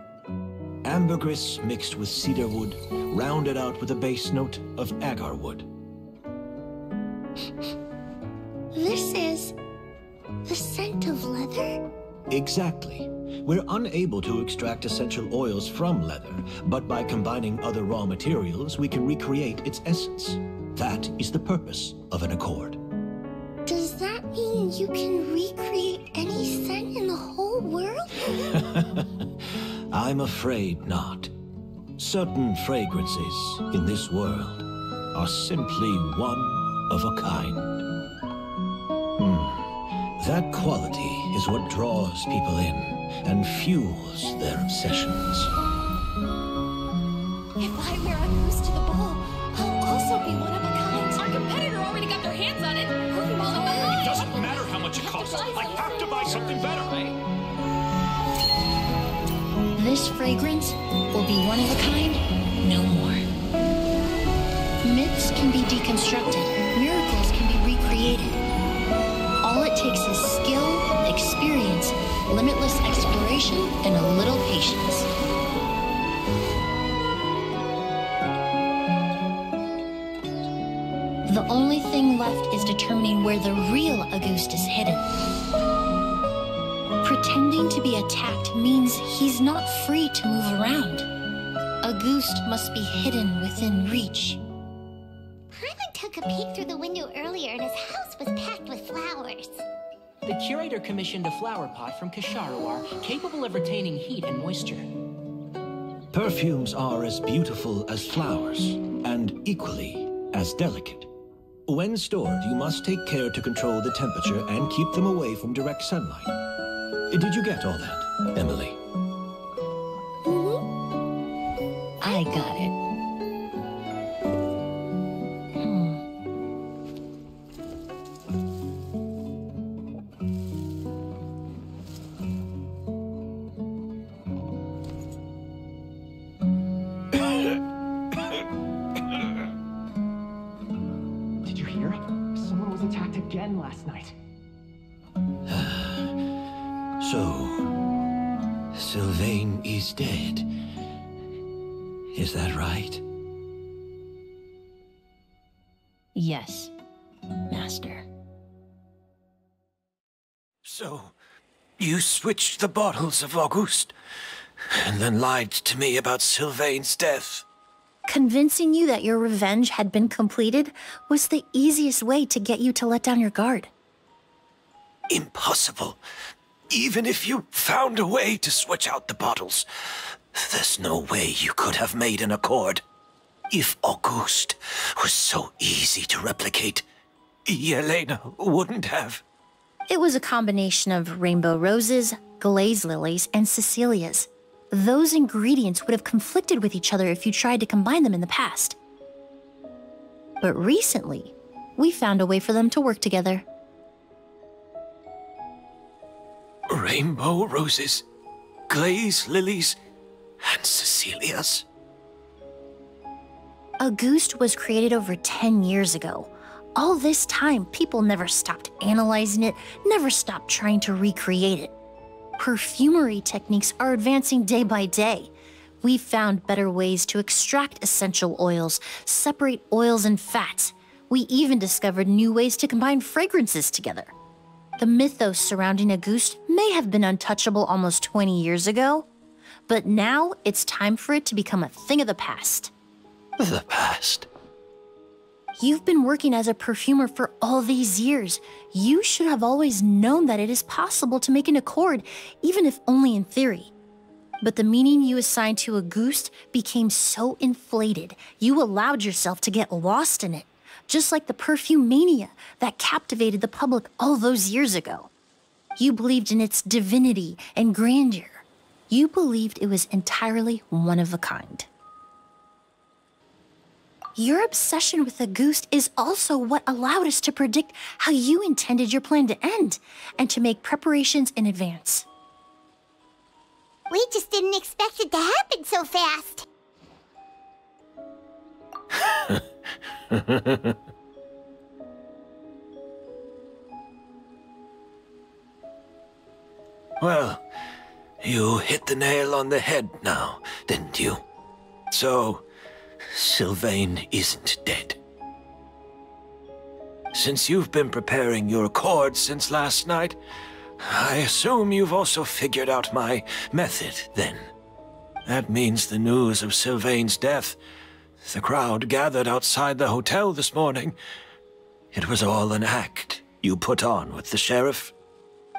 Ambergris mixed with cedar wood, rounded out with a base note of agar wood. This is the scent of leather? Exactly. We're unable to extract essential oils from leather, but by combining other raw materials, we can recreate its essence. That is the purpose of an accord. Does that mean you can recreate any scent in the whole world? I'm afraid not. Certain fragrances in this world are simply one of a kind. That quality is what draws people in and fuels their obsessions. If I wear a goose to the ball, I'll also be one of a kind. Our competitor already got their hands on it. It doesn't matter how much it costs. I have to buy something better. This fragrance will be one of a kind, no more. Myths can be deconstructed, miracles can be recreated. All it takes is skill, experience, limitless exploration, and a little patience. The only thing left is determining where the real Auguste is hidden. Pretending to be attacked means he's not free to move around. Auguste must be hidden within reach. Paimon took a peek through the window earlier and his house was packed with flowers. The curator commissioned a flower pot from Kasharawar, capable of retaining heat and moisture. Perfumes are as beautiful as flowers, and equally as delicate. When stored, you must take care to control the temperature and keep them away from direct sunlight. Did you get all that, Emilie? I got it. Did you hear? Someone was attacked again last night. So, Sylvain is dead. Is that right? Yes, Master. So, you switched the bottles of Auguste, and then lied to me about Sylvain's death. Convincing you that your revenge had been completed was the easiest way to get you to let down your guard. Impossible. Even if you found a way to switch out the bottles, there's no way you could have made an accord. If Auguste was so easy to replicate, Yelena wouldn't have. It was a combination of rainbow roses, glaze lilies, and Cecilias. Those ingredients would have conflicted with each other if you tried to combine them in the past. But recently, we found a way for them to work together. Rainbow roses, glaze lilies, and Cecilias. Auguste was created over 10 years ago. All this time, people never stopped analyzing it, never stopped trying to recreate it. Perfumery techniques are advancing day by day. We've found better ways to extract essential oils, separate oils and fats. We even discovered new ways to combine fragrances together. The mythos surrounding Auguste may have been untouchable almost 20 years ago, but now it's time for it to become a thing of the past. The past? You've been working as a perfumer for all these years. You should have always known that it is possible to make an accord, even if only in theory. But the meaning you assigned to Auguste became so inflated, you allowed yourself to get lost in it, just like the perfume mania that captivated the public all those years ago. You believed in its divinity and grandeur. You believed it was entirely one of a kind. Your obsession with Auguste is also what allowed us to predict how you intended your plan to end, and to make preparations in advance. We just didn't expect it to happen so fast. Well, you hit the nail on the head now, didn't you? So, Sylvain isn't dead. Since you've been preparing your accord since last night, I assume you've also figured out my method, then. That means the news of Sylvain's death, the crowd gathered outside the hotel this morning, it was all an act you put on with the sheriff?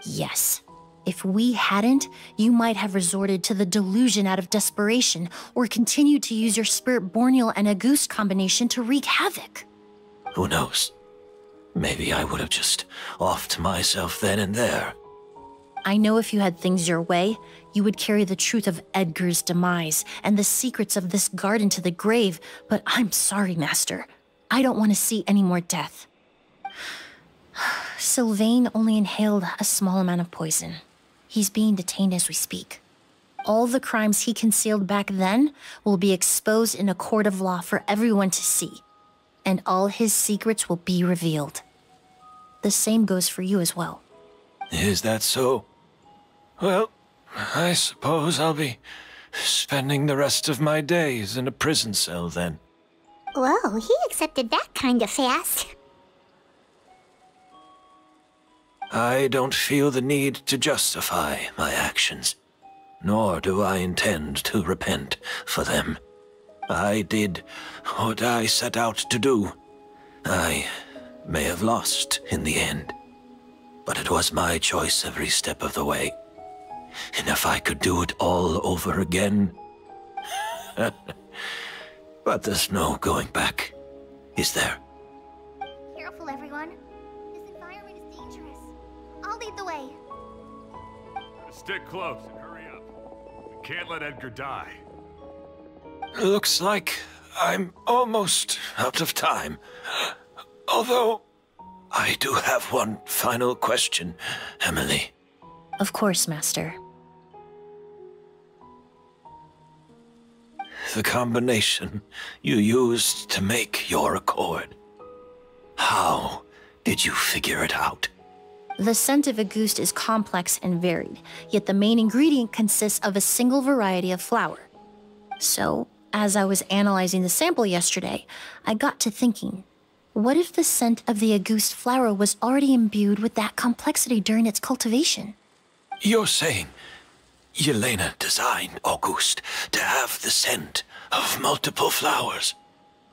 Yes. If we hadn't, you might have resorted to the delusion out of desperation, or continued to use your spirit Borneal and Auguste combination to wreak havoc. Who knows? Maybe I would have just offed myself then and there. I know if you had things your way, you would carry the truth of Edgar's demise and the secrets of this garden to the grave, but I'm sorry, Master. I don't want to see any more death. Sylvain only inhaled a small amount of poison. He's being detained as we speak. All the crimes he concealed back then will be exposed in a court of law for everyone to see, and all his secrets will be revealed. The same goes for you as well. Is that so? Well, I suppose I'll be spending the rest of my days in a prison cell then. Whoa, he accepted that kind of fast. I don't feel the need to justify my actions, nor do I intend to repent for them. I did what I set out to do. I may have lost in the end, but it was my choice every step of the way. And if I could do it all over again... But there's no going back, is there? Careful, everyone. This environment is dangerous. I'll lead the way. Stick close and hurry up. We can't let Edgar die. Looks like I'm almost out of time. Although, I do have one final question, Emilie. Of course, Master. The combination you used to make your accord. How did you figure it out? The scent of a goose is complex and varied, yet the main ingredient consists of a single variety of flower. So, as I was analyzing the sample yesterday, I got to thinking, what if the scent of the Auguste flower was already imbued with that complexity during its cultivation? You're saying Yelena designed Auguste to have the scent of multiple flowers?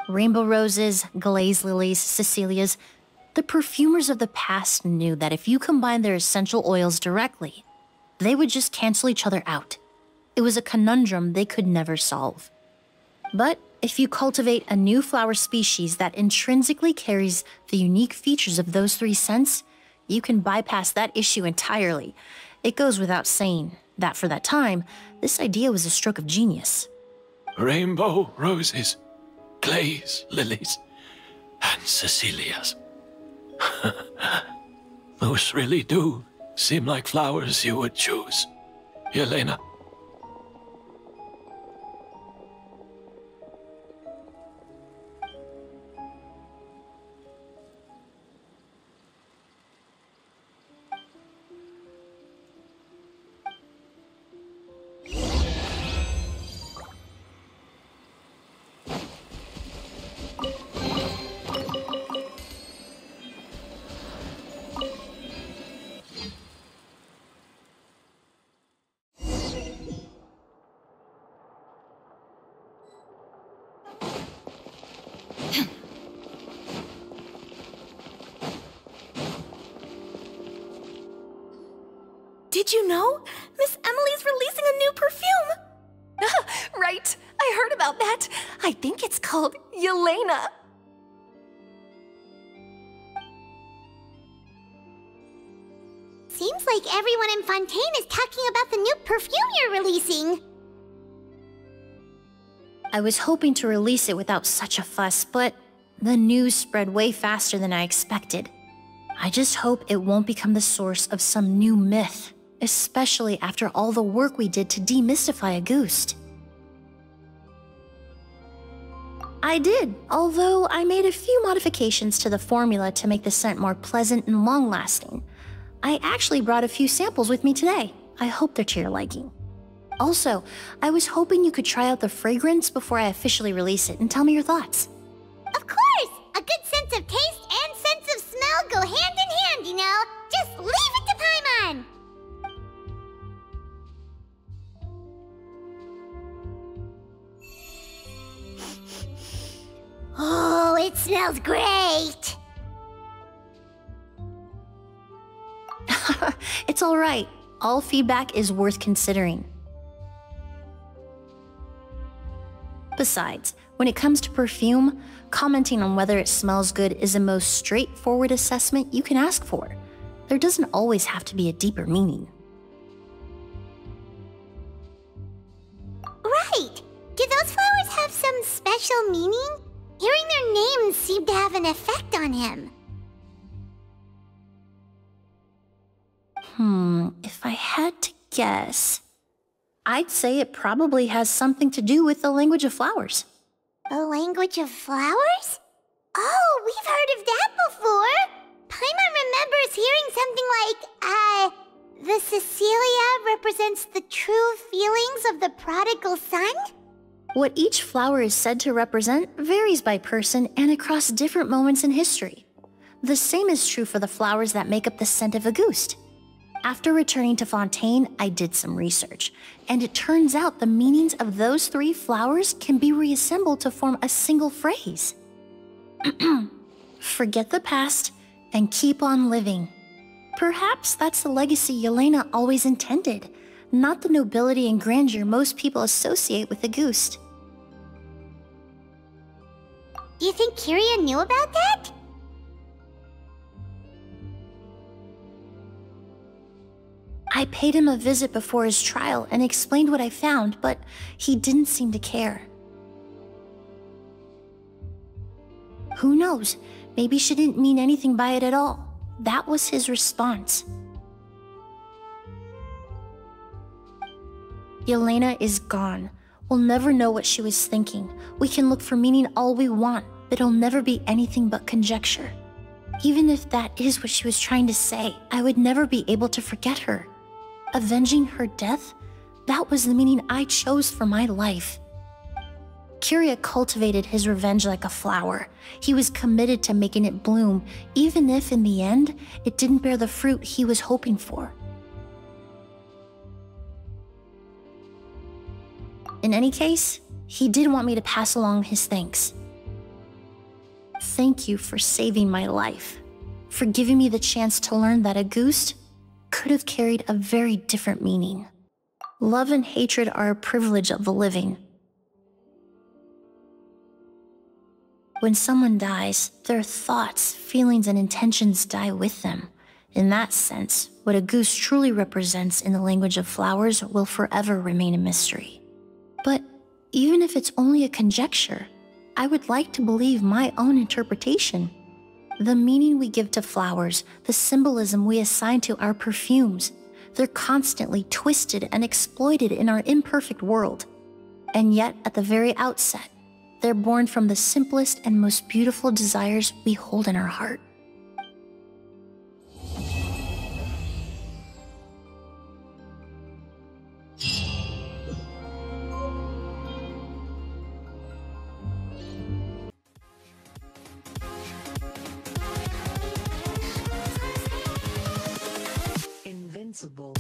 Rainbow roses, glaze lilies, Cecilias. The perfumers of the past knew that if you combine their essential oils directly, they would just cancel each other out. It was a conundrum they could never solve. But if you cultivate a new flower species that intrinsically carries the unique features of those three scents, you can bypass that issue entirely. It goes without saying that for that time, this idea was a stroke of genius. Rainbow roses, glaze lilies, and Cecilias. Those really do seem like flowers you would choose, Yelena. Did you know? Miss Emilie's releasing a new perfume! Right, I heard about that. I think it's called Yelena. Seems like everyone in Fontaine is talking about the new perfume you're releasing. I was hoping to release it without such a fuss, but the news spread way faster than I expected. I just hope it won't become the source of some new myth, especially after all the work we did to demystify Auguste. I did, although I made a few modifications to the formula to make the scent more pleasant and long-lasting. I actually brought a few samples with me today. I hope they're to your liking. Also, I was hoping you could try out the fragrance before I officially release it and tell me your thoughts. Of course! A good sense of taste and sense of smell go hand in hand, you know? Just leave it to Paimon! Oh, it smells great! It's all right. All feedback is worth considering. Besides, when it comes to perfume, commenting on whether it smells good is the most straightforward assessment you can ask for. There doesn't always have to be a deeper meaning. Right! Do those flowers have some special meaning? Hearing their names seemed to have an effect on him. If I had to guess, I'd say it probably has something to do with the language of flowers. The language of flowers? Oh, we've heard of that before! Paimon remembers hearing something like, the Cecilia represents the true feelings of the prodigal son? What each flower is said to represent varies by person and across different moments in history. The same is true for the flowers that make up the scent of Auguste. After returning to Fontaine, I did some research, and it turns out the meanings of those three flowers can be reassembled to form a single phrase. Forget the past and keep on living. Perhaps that's the legacy Yelena always intended, not the nobility and grandeur most people associate with a Gust. You think Kiria knew about that? I paid him a visit before his trial and explained what I found, but he didn't seem to care. Who knows? Maybe she didn't mean anything by it at all. That was his response. Yelena is gone. We'll never know what she was thinking. We can look for meaning all we want, but it'll never be anything but conjecture. Even if that is what she was trying to say, I would never be able to forget her. Avenging her death? That was the meaning I chose for my life. Kiria cultivated his revenge like a flower. He was committed to making it bloom, even if in the end, it didn't bear the fruit he was hoping for. In any case, he did want me to pass along his thanks. Thank you for saving my life, for giving me the chance to learn that a Gust could have carried a very different meaning. Love and hatred are a privilege of the living. When someone dies, their thoughts, feelings, and intentions die with them. In that sense, what a Gust truly represents in the language of flowers will forever remain a mystery. But even if it's only a conjecture, I would like to believe my own interpretation. The meaning we give to flowers, the symbolism we assign to our perfumes, they're constantly twisted and exploited in our imperfect world. And yet, at the very outset, they're born from the simplest and most beautiful desires we hold in our heart. Invincible.